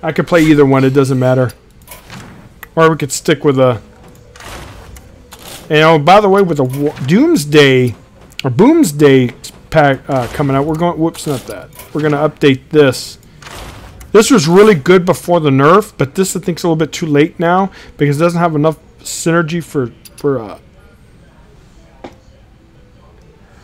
I could play either one, it doesn't matter. Or we could stick with a... And oh, by the way, with a Doomsday... Or Boomsday pack coming out, we're going... Whoops, not that. We're going to update this. This was really good before the nerf, but this I think is a little bit too late now because it doesn't have enough synergy for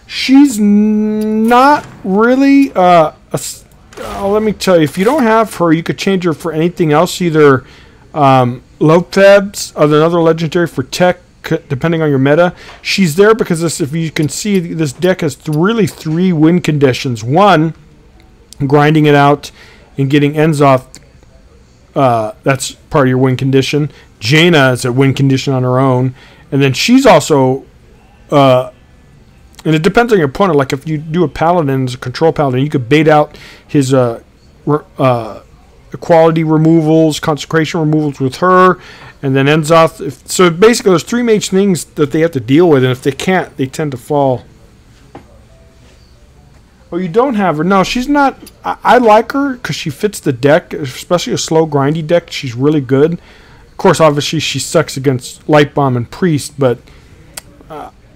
she's not really let me tell you, if you don't have her, you could change her for anything else, either Lopeb's or another legendary for tech, depending on your meta. She's there because this, if you can see, this deck has really 3 win conditions. One, grinding it out and getting N'Zoth, that's part of your win condition. Jaina is a win condition on her own. And then she's also, and it depends on your opponent. Like if you do a paladin as a control paladin, you could bait out his equality removals, consecration removals with her. And then N'Zoth. So basically there's 3 mage things that they have to deal with. And if they can't, they tend to fall. Oh, you don't have her. No, she's not. I like her because she fits the deck, especially a slow, grindy deck. She's really good. Of course, obviously, she sucks against Light Bomb and Priest, but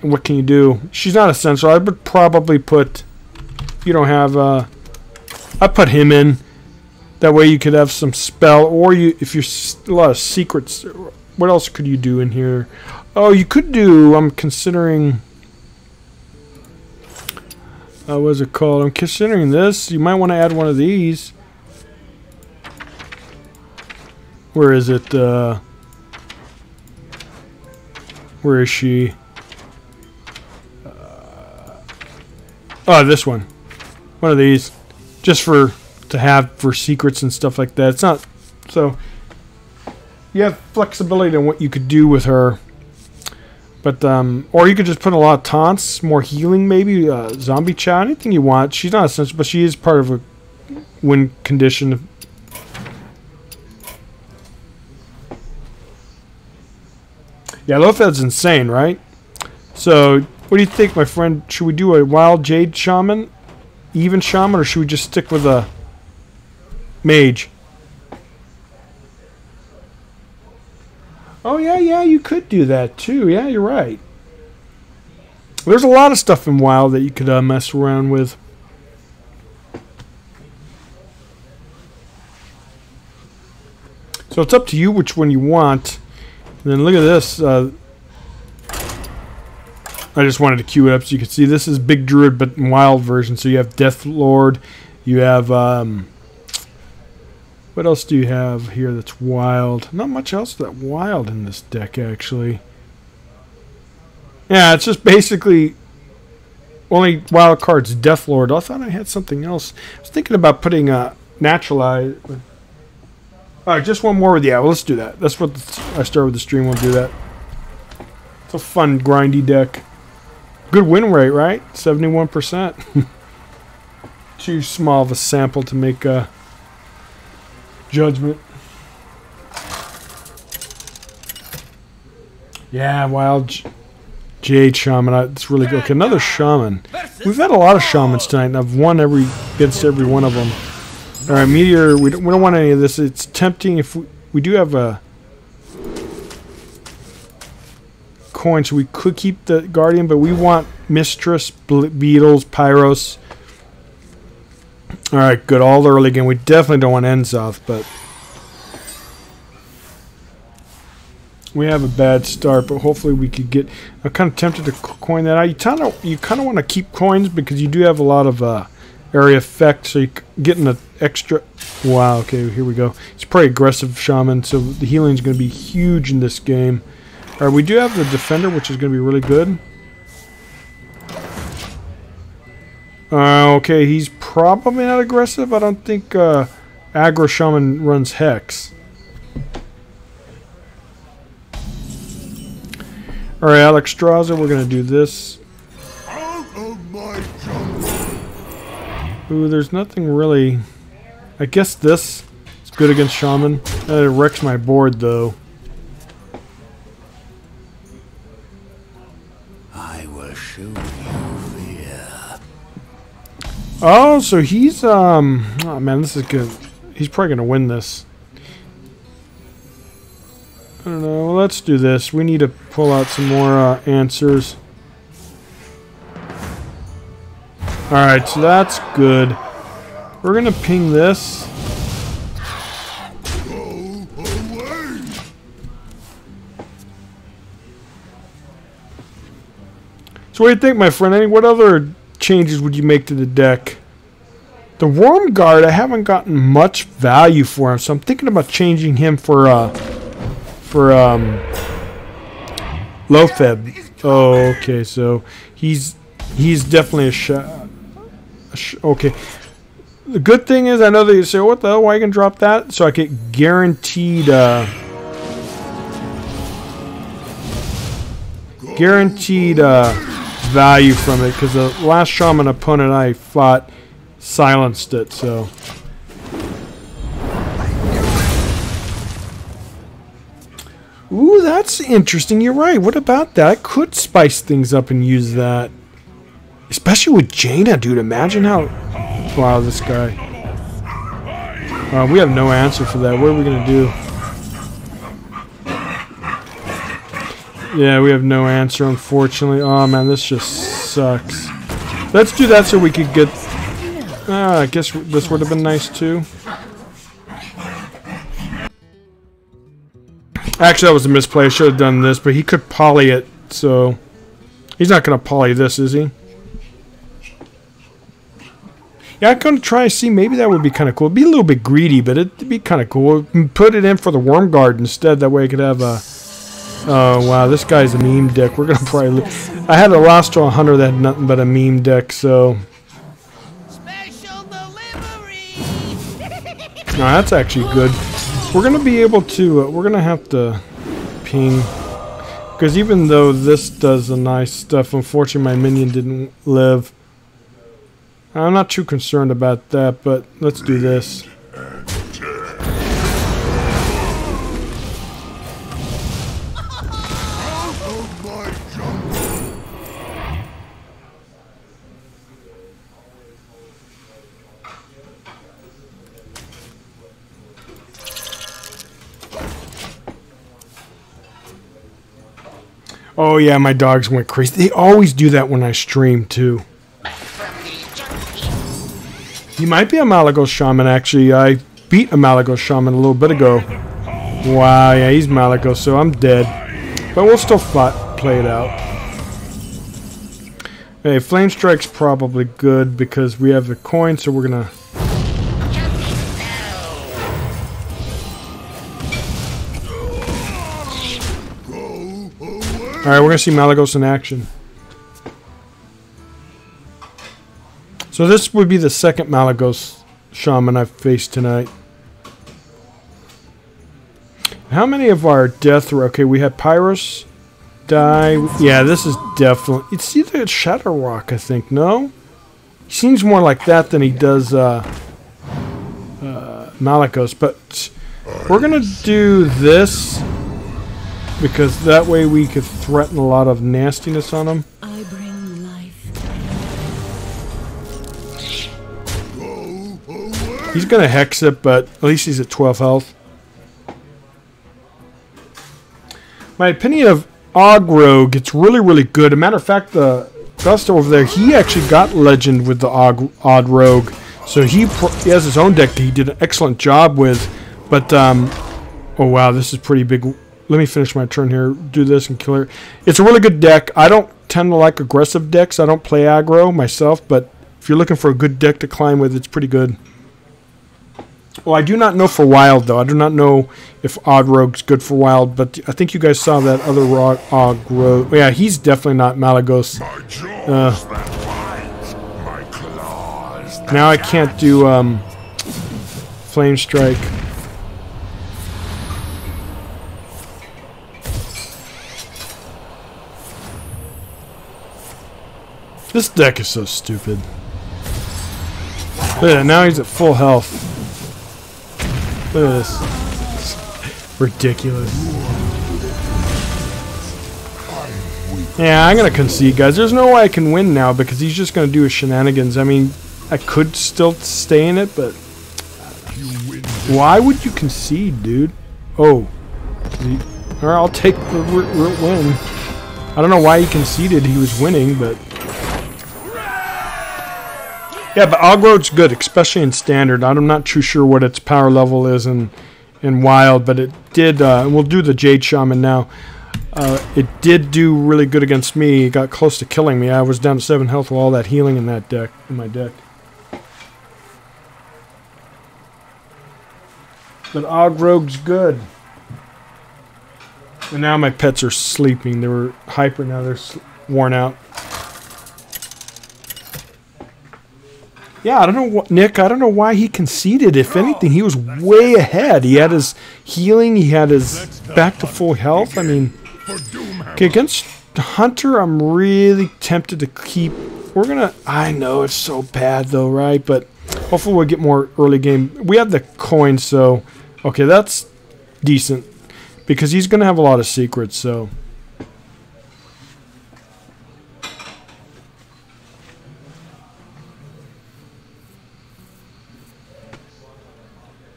what can you do? She's not essential. I would probably put, if you don't have, I'd put him in. That way you could have some spell, or if you're a lot of secrets. What else could you do in here? Oh, you could do, I'm considering... what's it called? I'm considering this. You might want to add one of these. Where is it? Where is she? Oh, this one. One of these. Just to have for secrets and stuff like that. It's not... So, you have flexibility on what you could do with her. But, or you could just put a lot of taunts, more healing maybe, zombie chow, anything you want. She's not essential, but she is part of a win condition. Yeah, Lofed's insane, right? So, what do you think, my friend? Should we do a Wild Jade Shaman, even Shaman, or should we just stick with a Mage? Oh, yeah, you could do that, too. Yeah, you're right. There's a lot of stuff in WoW that you could mess around with. So it's up to you which one you want. And then look at this. I just wanted to queue it up so you can see. This is Big Druid, but in wild version. So you have Death Lord. You have... what else do you have here that's wild? Not much else that wild in this deck, actually. Yeah, it's just basically only wild cards. Death Lord. I thought I had something else. I was thinking about putting a Naturalize. Alright, just one more with the owl. Let's do that. That's what I started with the stream. We'll do that. It's a fun, grindy deck. Good win rate, right? 71%. Too small of a sample to make a judgment. Yeah, Wild Jade Shaman. It's really good. Okay, another Shaman. We've had a lot of Shamans tonight, and I've won against every one of them. Alright, Meteor. We don't want any of this. It's tempting if we do have a coin, so we could keep the Guardian, but we want Mistress, Beetles, Pyros. Alright, good. All early again. We definitely don't want N'Zoth, but we have a bad start, but hopefully we could get... I'm kind of tempted to coin that out. You kind of want to keep coins because you do have a lot of area effect, so you're getting an extra... Wow, okay, here we go. It's pretty aggressive shaman, so the healing is going to be huge in this game. Alright, we do have the defender, which is going to be really good. Okay, he's probably not aggressive. I don't think aggro shaman runs hex. Alright, Alexstrasza, we're going to do this. Out of my jungle. Ooh, there's nothing really... I guess this is good against shaman. It wrecks my board, though. I will show you fear. Oh, so he's, oh man, this is good. He's probably going to win this. I don't know. Well, let's do this. We need to pull out some more answers. Alright, so that's good. We're going to ping this. Go away. So what do you think, my friend? What other changes would you make to the deck? The Worm Guard, I haven't gotten much value for him, so I'm thinking about changing him for Lofeb. Oh, okay, so he's definitely a shot. Okay. The good thing is, I know that you say, what the hell, why you can drop that? So I get guaranteed value from it, because the last shaman opponent I fought silenced it, so. Ooh, that's interesting. You're right. What about that? I could spice things up and use that. Especially with Jaina, dude. Imagine how... Wow, this guy. We have no answer for that. What are we going to do? Yeah, we have no answer, unfortunately. Oh, man, this just sucks. Let's do that so we could get... I guess this would have been nice, too. Actually, that was a misplay. I should have done this, but he could poly it, so... He's not going to poly this, is he? Yeah, I'm going to try and see. Maybe that would be kind of cool. It'd be a little bit greedy, but it'd be kind of cool. Put it in for the Worm Guard instead. That way I could have a... Oh, wow. This guy's a meme deck. We're going to probably... I had a Lostral Hunter that had nothing but a meme deck, so... Special delivery. No, that's actually good. We're going to be able to... we're going to have to ping... Because even though this does the nice stuff, unfortunately my minion didn't live. I'm not too concerned about that, but let's do this. Oh yeah, my dogs went crazy. They always do that when I stream too. He might be a Malagos Shaman, actually. I beat a Malagos Shaman a little bit ago. Wow, yeah, he's Malagos, so I'm dead. But we'll still play it out. Hey, Flame Strike's probably good because we have the coin, so we're gonna... Alright, we're gonna see Malagos in action. So this would be the second Malagos Shaman I've faced tonight. How many of our death... Okay, we had Pyros die. Yeah, this is definitely... It's either Shadow Rock, I think. No? He seems more like that than he does Malagos. But we're going to do this because that way we could threaten a lot of nastiness on him. I bring life. He's going to hex it, but at least he's at 12 health. My opinion of Og Rogue, it's really, really good. As a matter of fact, the Gusto over there, he actually got legend with the Og Rogue. So he has his own deck that he did an excellent job with. But, oh wow, this is pretty big. Let me finish my turn here. Do this and kill her. It's a really good deck. I don't tend to like aggressive decks. I don't play aggro myself, but If you're looking for a good deck to climb with, it's pretty good. Well, I do not know for Wild, though. I do not know if Odd Rogue's good for Wild, but I think you guys saw that other Odd Rogue. Yeah, he's definitely not Malagos. Now I can't do Flame Strike. This deck is so stupid. Look at that, now he's at full health. Look at this. Ridiculous. Yeah, I'm going to concede, guys. There's no way I can win now because he's just going to do his shenanigans. I mean, I could still stay in it, but why would you concede, dude? Oh. Alright, I'll take the win. I don't know why he conceded. He was winning, but... Yeah, but Ogro's good, especially in Standard. I'm not too sure what its power level is in Wild, but it did... we'll do the Jade Shaman now. It did do really good against me. It got close to killing me. I was down to 7 health with all that healing in that deck, in my deck. But Ogro's good. And now my pets are sleeping. They were hyper, now they're worn out. Yeah, I don't know what Nick. I don't know why he conceded. If anything, he was way ahead. He had his healing. He had his back to full health. I mean, okay, against Hunter, I'm really tempted to keep. We're gonna. I know it's so bad though, right? But hopefully we'll get more early game. We have the coin, so okay, that's decent because he's gonna have a lot of secrets. So.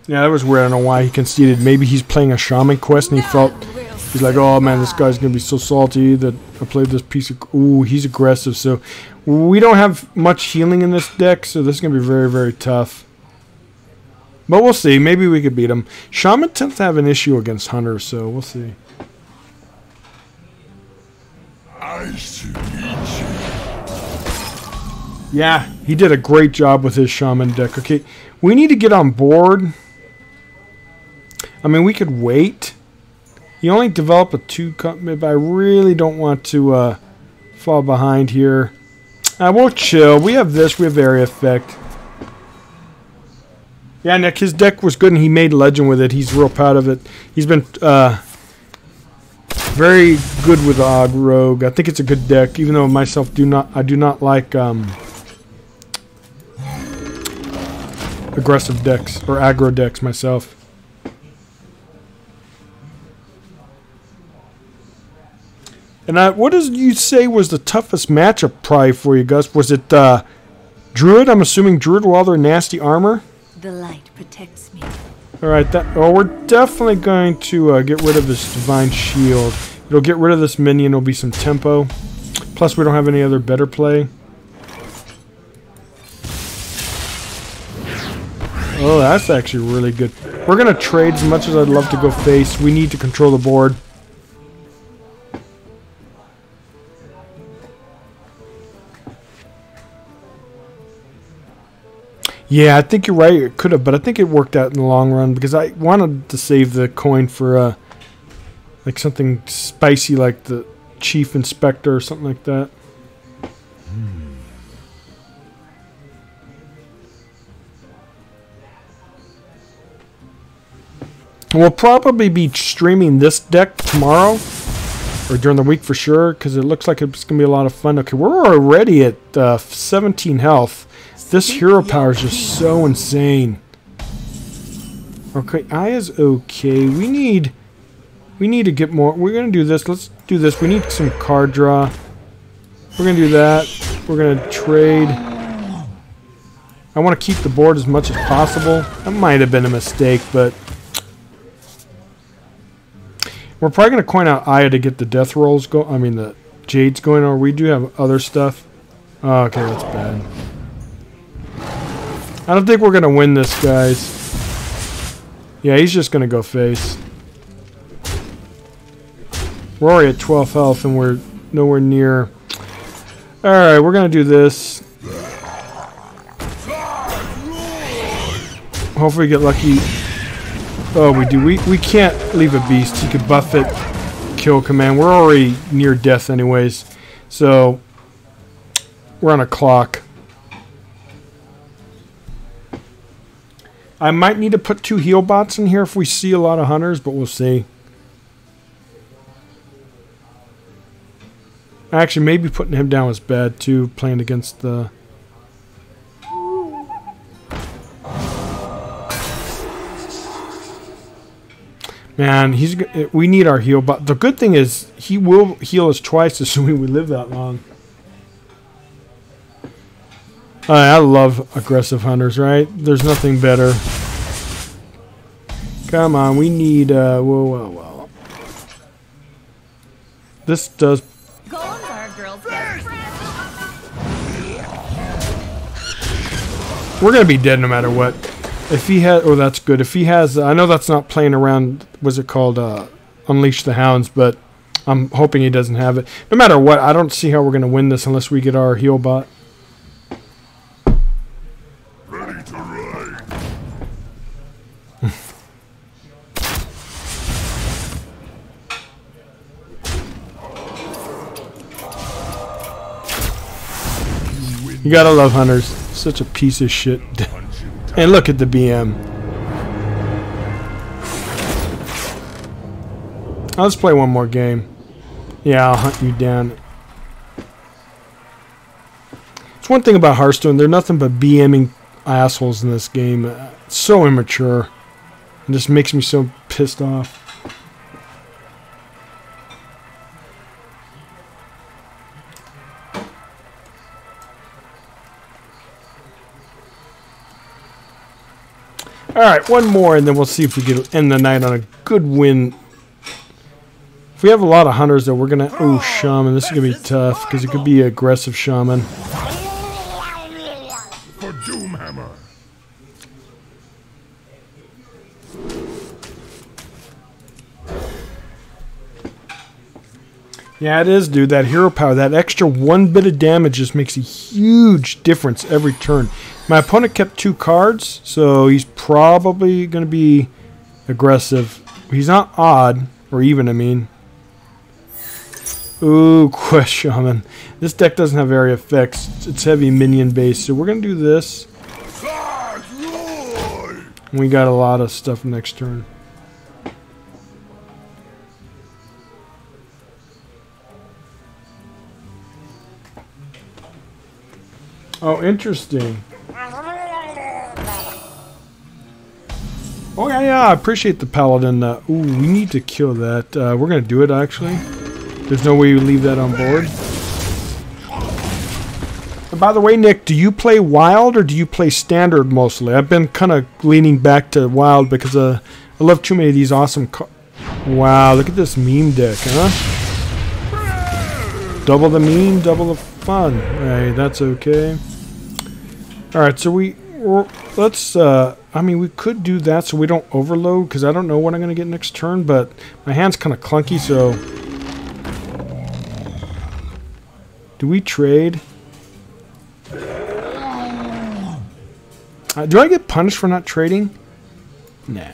Yeah, that was weird. I don't know why he conceded. Maybe he's playing a shaman quest and he felt... He's like, oh man, this guy's going to be so salty that I played this piece of... Ooh, he's aggressive. So we don't have much healing in this deck, so this is going to be very, very tough. But we'll see. Maybe we could beat him. Shaman tends to have an issue against Hunter, so we'll see. Yeah, he did a great job with his Shaman deck. Okay, we need to get on board. I mean, we could wait. You only develop a 2 company, but I really don't want to fall behind here. We'll chill. We have this. We have Area Effect. Yeah, Nick, his deck was good, and he made Legend with it. He's real proud of it. He's been very good with Odd Rogue. I think it's a good deck, even though myself I do not like aggressive decks or aggro decks myself. And what did you say was the toughest matchup probably for you, Gus? Was it Druid? I'm assuming Druid with all their nasty armor. The light protects me. All right, we're definitely going to get rid of this Divine Shield. It'll get rid of this minion. It'll be some tempo. Plus, we don't have any other better play. Oh, that's actually really good. We're going to trade as much as I'd love to go face. We need to control the board. Yeah, I think you're right. It could have, but I think it worked out in the long run because I wanted to save the coin for like something spicy like the Chief Inspector or something like that. We'll probably be streaming this deck tomorrow or during the week for sure because it looks like it's going to be a lot of fun. Okay, we're already at 17 health. This hero power is just so insane. Okay, Aya's okay. We need to get more. We're going to do this. Let's do this. We need some card draw. We're going to do that. We're going to trade. I want to keep the board as much as possible. That might have been a mistake, but... We're probably going to coin out Aya to get the death rolls go. I mean, the Jades going, or we do have other stuff. Oh, okay, that's bad. I don't think we're going to win this, guys. Yeah, he's just going to go face. We're already at 12 health, and we're nowhere near. Alright, we're going to do this. Hopefully we get lucky. Oh, we do. We can't leave a beast. He could buff it, kill command. We're already near death anyways. So, we're on a clock. I might need to put 2 heal bots in here if we see a lot of hunters, but we'll see. Actually, maybe putting him down was bad too, playing against the... Man, we need our heal bot. The good thing is, he will heal us twice assuming we live that long. I love aggressive hunters, right? There's nothing better. Come on, we need... whoa. This does... We're going to be dead no matter what. If he has... Oh, that's good. If he has... I know that's not playing around... What's it called? Unleash the Hounds, but I'm hoping he doesn't have it. No matter what, I don't see how we're going to win this unless we get our heal bot. Ready to ride. You gotta love hunters. Such a piece of shit. And look at the BM. Let's play one more game. Yeah, I'll hunt you down. It's one thing about Hearthstone. They're nothing but BMing assholes in this game. It's so immature. It just makes me so pissed off. Alright, one more and then we'll see if we can end the night on a good win. If we have a lot of hunters though, we're going to... Oh, Shaman. This is going to be tough because it could be aggressive Shaman. For Doomhammer. Yeah, it is, dude. That hero power, that extra 1 bit of damage just makes a huge difference every turn. My opponent kept 2 cards, so he's probably going to be aggressive. He's not odd, or even, I mean. Ooh, Quest Shaman. This deck doesn't have area effects. It's heavy minion base, so we're going to do this. We got a lot of stuff next turn. Oh, interesting. Oh, yeah, I appreciate the Paladin. Ooh, we need to kill that. We're going to do it, actually. There's no way you leave that on board. And by the way, Nick, do you play Wild or do you play Standard mostly? I've been kind of leaning back to Wild because I love too many of these awesome... Wow, look at this meme deck, huh? Double the meme, double the fun. Hey, that's okay. Alright, so let's... I mean, we could do that so we don't overload, because I don't know what I'm going to get next turn, but my hand's kind of clunky, so... Do we trade? Do I get punished for not trading? Nah.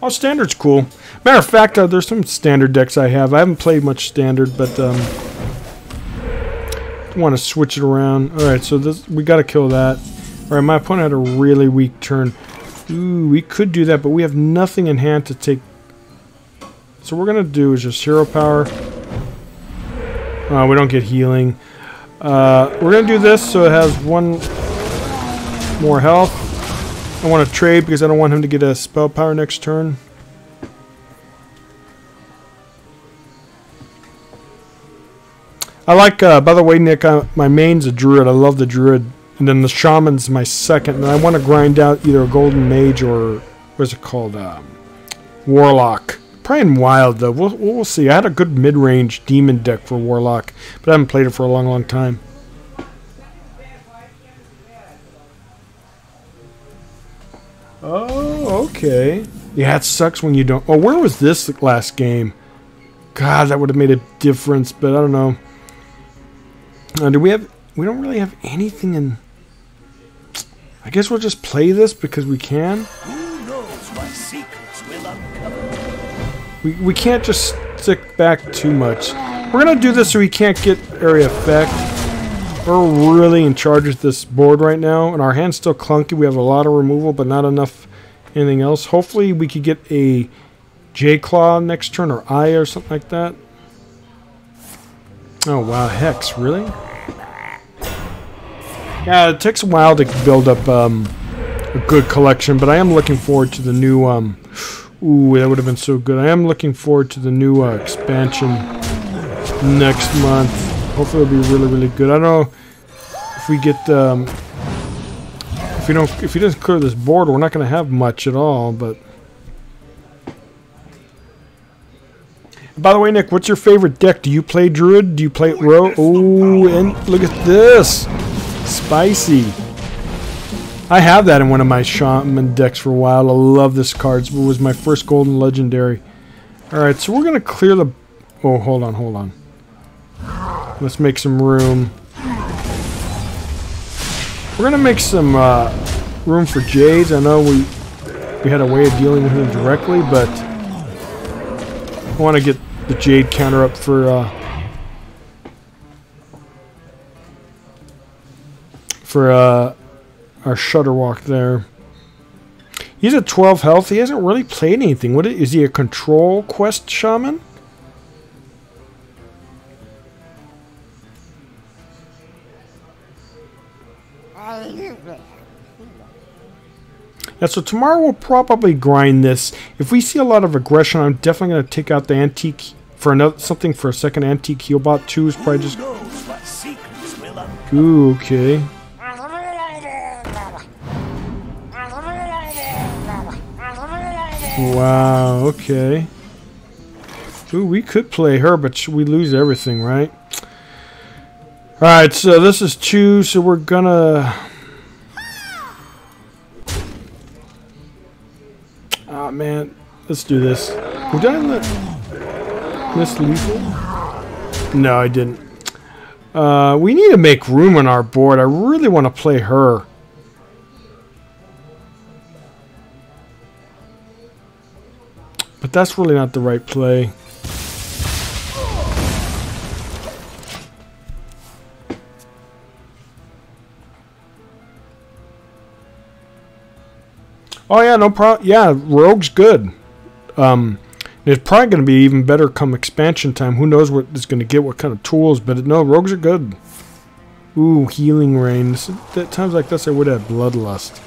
Oh, Standard's cool. Matter of fact, there's some Standard decks I have. I haven't played much Standard, but... want to switch it around. Alright, so this, we got to kill that. Alright, my opponent had a really weak turn. Ooh, we could do that, but we have nothing in hand to take. So what we're going to do is just hero power. We don't get healing. We're going to do this so it has 1 more health. I want to trade because I don't want him to get a spell power next turn. I like, by the way, Nick, my main's a druid. I love the druid. And then the shaman's my second. And I want to grind out either a golden mage or, what's it called? Warlock. Probably in Wild, though. We'll see. I had a good mid-range demon deck for Warlock. But I haven't played it for a long, long time. Oh, okay. Yeah, it sucks when you don't... Oh, where was this last game? God, that would have made a difference. But I don't know. Do we have... We don't really have anything in... I guess we'll just play this because we can. Who knows what secrets will uncover? We can't just stick back too much. We're gonna do this so we can't get area effect. We're really in charge of this board right now, and our hand's still clunky. We have a lot of removal, but not enough anything else. Hopefully we could get a J-Claw next turn, or Eye or something like that. Oh wow, Hex, really? Yeah, it takes a while to build up a good collection, but I am looking forward to the new... ooh, that would have been so good. I am looking forward to the new expansion next month. Hopefully it'll be really, really good. I don't know if we get... if he doesn't clear this board, we're not going to have much at all, but... By the way, Nick, what's your favorite deck? Do you play Druid? Do you play Rogue? Oh, and look at this! Spicy. I have that in one of my Shaman decks for a while. I love this card. It was my first golden legendary. Alright, so we're going to clear the... Oh, hold on, hold on. Let's make some room. We're going to make some room for Jades. I know we had a way of dealing with them directly, but I want to get the Jade counter up for our Shutterwalk there. He's at 12 health. He hasn't really played anything. What is he, a control quest shaman? Yeah, so tomorrow we'll probably grind this. If we see a lot of aggression, I'm definitely going to take out the antique for something for a second antique healbot. 2 is probably just... Ooh, okay. Wow, okay. Ooh, we could play her, but we lose everything, right? Alright, so this is 2, so we're gonna... Ah, man. Let's do this. Did I miss lethal? No, I didn't. We need to make room on our board. I really want to play her. But that's really not the right play. Oh yeah, no problem. Yeah, Rogue's good. It's probably going to be even better come expansion time. Who knows what it's going to get, what kind of tools. But no, Rogues are good. Ooh, Healing Rain. At times like this, I would have Bloodlust.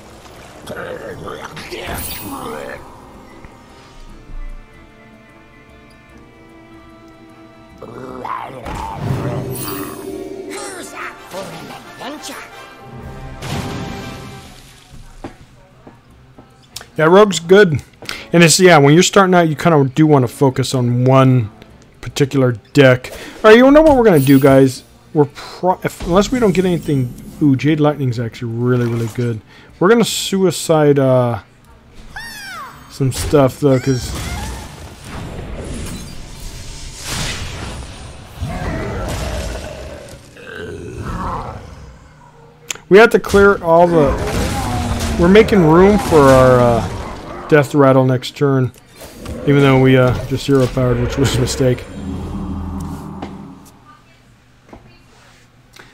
Yeah, Rogue's good. And it's, yeah, when you're starting out, you kind of do want to focus on one particular deck. Alright, you know what we're going to do, guys? Unless we don't get anything... Ooh, Jade Lightning's actually really, really good. We're going to suicide some stuff, though, because... we have to clear all the... We're making room for our Death Rattle next turn, even though we just 0-powered, which was a mistake.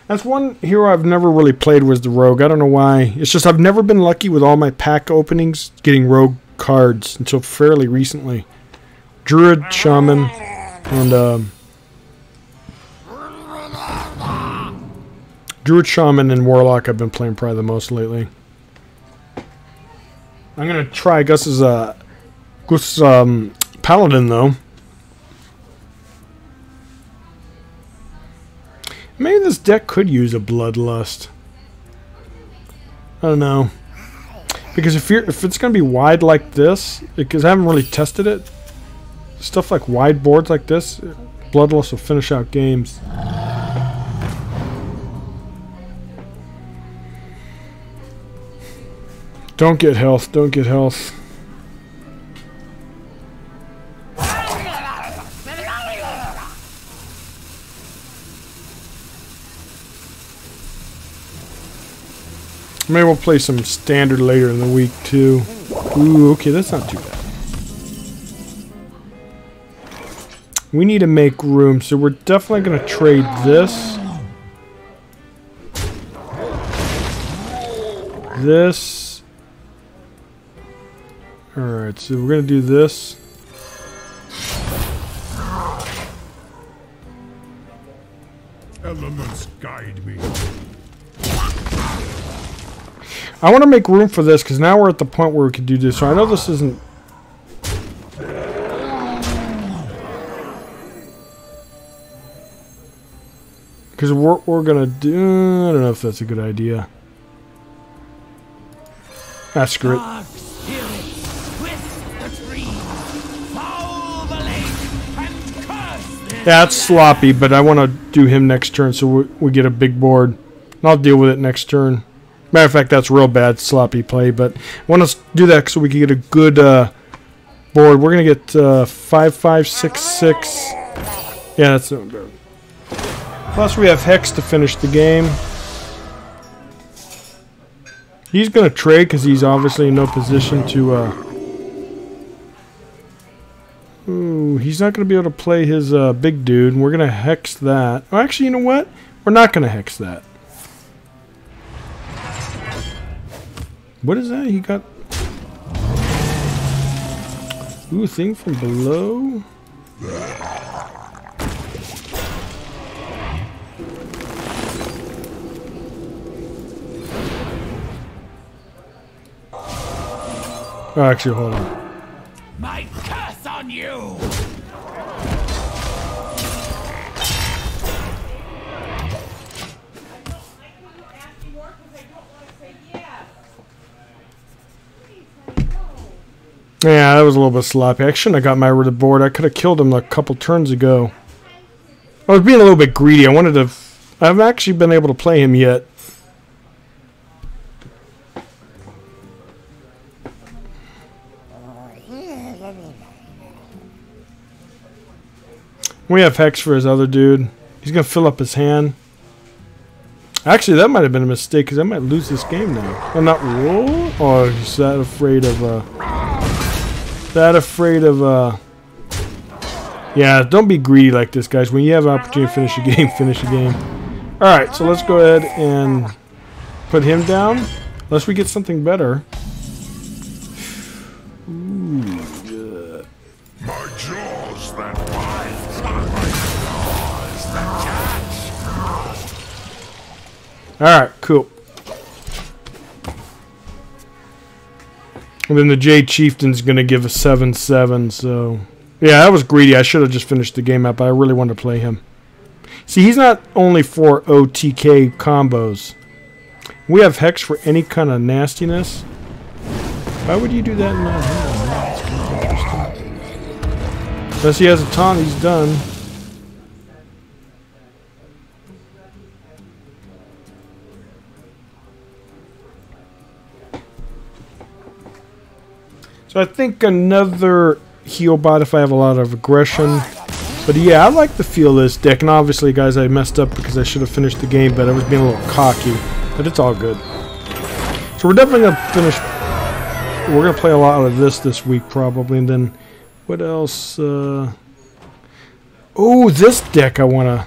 That's one hero I've never really played was the Rogue. I don't know why. It's just I've never been lucky with all my pack openings getting Rogue cards until fairly recently. Druid, Shaman, and Druid, Shaman, and Warlock I've been playing probably the most lately. I'm gonna try Gus's Paladin though. Maybe this deck could use a Bloodlust. I don't know, because if it's gonna be wide like this, because I haven't really tested it. Stuff like wide boards like this, Bloodlust will finish out games. Don't get health. Don't get health. Maybe we'll play some standard later in the week too. Ooh, okay, that's not too bad. We need to make room, so we're definitely going to trade this. This. Alright, so we're going to do this. Elements guide me. I want to make room for this because now we're at the point where we can do this. So I know this isn't. Because we're going to do. I don't know if that's a good idea. Ah, screw it. Dark spirits twist the tree, foul the lake, and curse their Yeah, it's sloppy, but I want to do him next turn so we get a big board. And I'll deal with it next turn. Matter of fact, that's real bad sloppy play, but I want to do that so we can get a good board. We're going to get 5, 5, 6, 6. Yeah, that's not bad. Plus we have Hex to finish the game. He's going to trade because he's obviously in no position to... Ooh, he's not going to be able to play his big dude. And we're going to Hex that. Oh, actually, you know what? We're not going to Hex that. What is that? He got... Ooh, thing from below? Oh, actually, hold on. My curse on you! Yeah, that was a little bit sloppy. I shouldn't have got my rid of board. I could have killed him a couple turns ago. I was being a little bit greedy. I wanted to... I haven't actually been able to play him yet. We have Hex for his other dude. He's going to fill up his hand. Actually, that might have been a mistake because I might lose this game now. I'm not... Whoa. Oh, he's that afraid of... That afraid of... Yeah, don't be greedy like this, guys. When you have an opportunity to finish a game, finish a game. Alright, so let's go ahead and put him down. Unless we get something better. Ooh, yeah. My jaws that bite, my claws that catch. Alright, cool. And then the Jade Chieftain's going to give a 7-7, so... Yeah, that was greedy. I should have just finished the game up, but I really wanted to play him. See, he's not only for OTK combos. We have Hex for any kind of nastiness. Why would you do that in my hand? That's kind of interesting. Unless he has a taunt, he's done. So I think another heal bot if I have a lot of aggression. But yeah, I like the feel of this deck. And obviously, guys, I messed up because I should have finished the game, but I was being a little cocky. But it's all good. So we're definitely going to finish. We're going to play a lot of this week probably. And then what else? Oh, this deck I want to...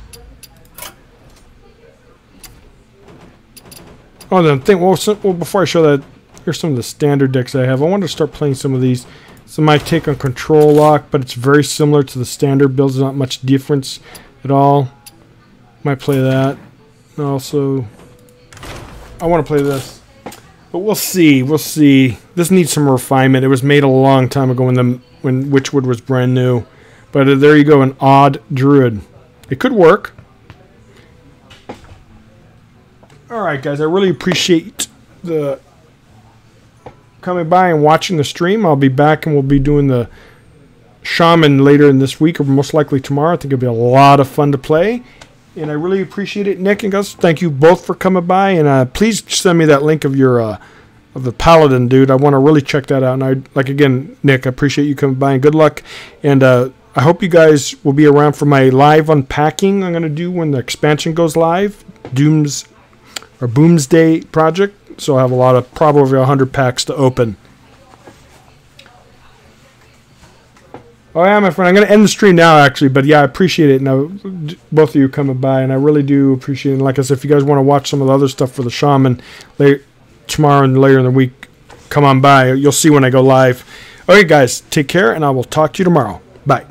Oh, then think. Well, before I show that, here's some of the standard decks I have. I wanted to start playing some of these. So my take on Control Lock, but it's very similar to the standard builds. There's not much difference at all. Might play that. And also, I want to play this. But we'll see. We'll see. This needs some refinement. It was made a long time ago when Witchwood was brand new. But there you go, an odd druid. It could work. Alright, guys. I really appreciate the... coming by and watching the stream. I'll be back and we'll be doing the Shaman later in this week or most likely tomorrow. I think it'll be a lot of fun to play. And I really appreciate it. Nick and Gus, thank you both for coming by. And please send me that link of your of the Paladin dude. I want to really check that out. And again, Nick, I appreciate you coming by and good luck. And I hope you guys will be around for my live unpacking I'm going to do when the expansion goes live. Boomsday project. So I have a lot of, probably over 100 packs to open. Oh yeah, my friend, I'm going to end the stream now, actually. But yeah, I appreciate it. And both of you coming by, and I really do appreciate it. And like I said, if you guys want to watch some of the other stuff for the Shaman tomorrow and later in the week, come on by. You'll see when I go live. Okay, guys, take care, and I will talk to you tomorrow. Bye.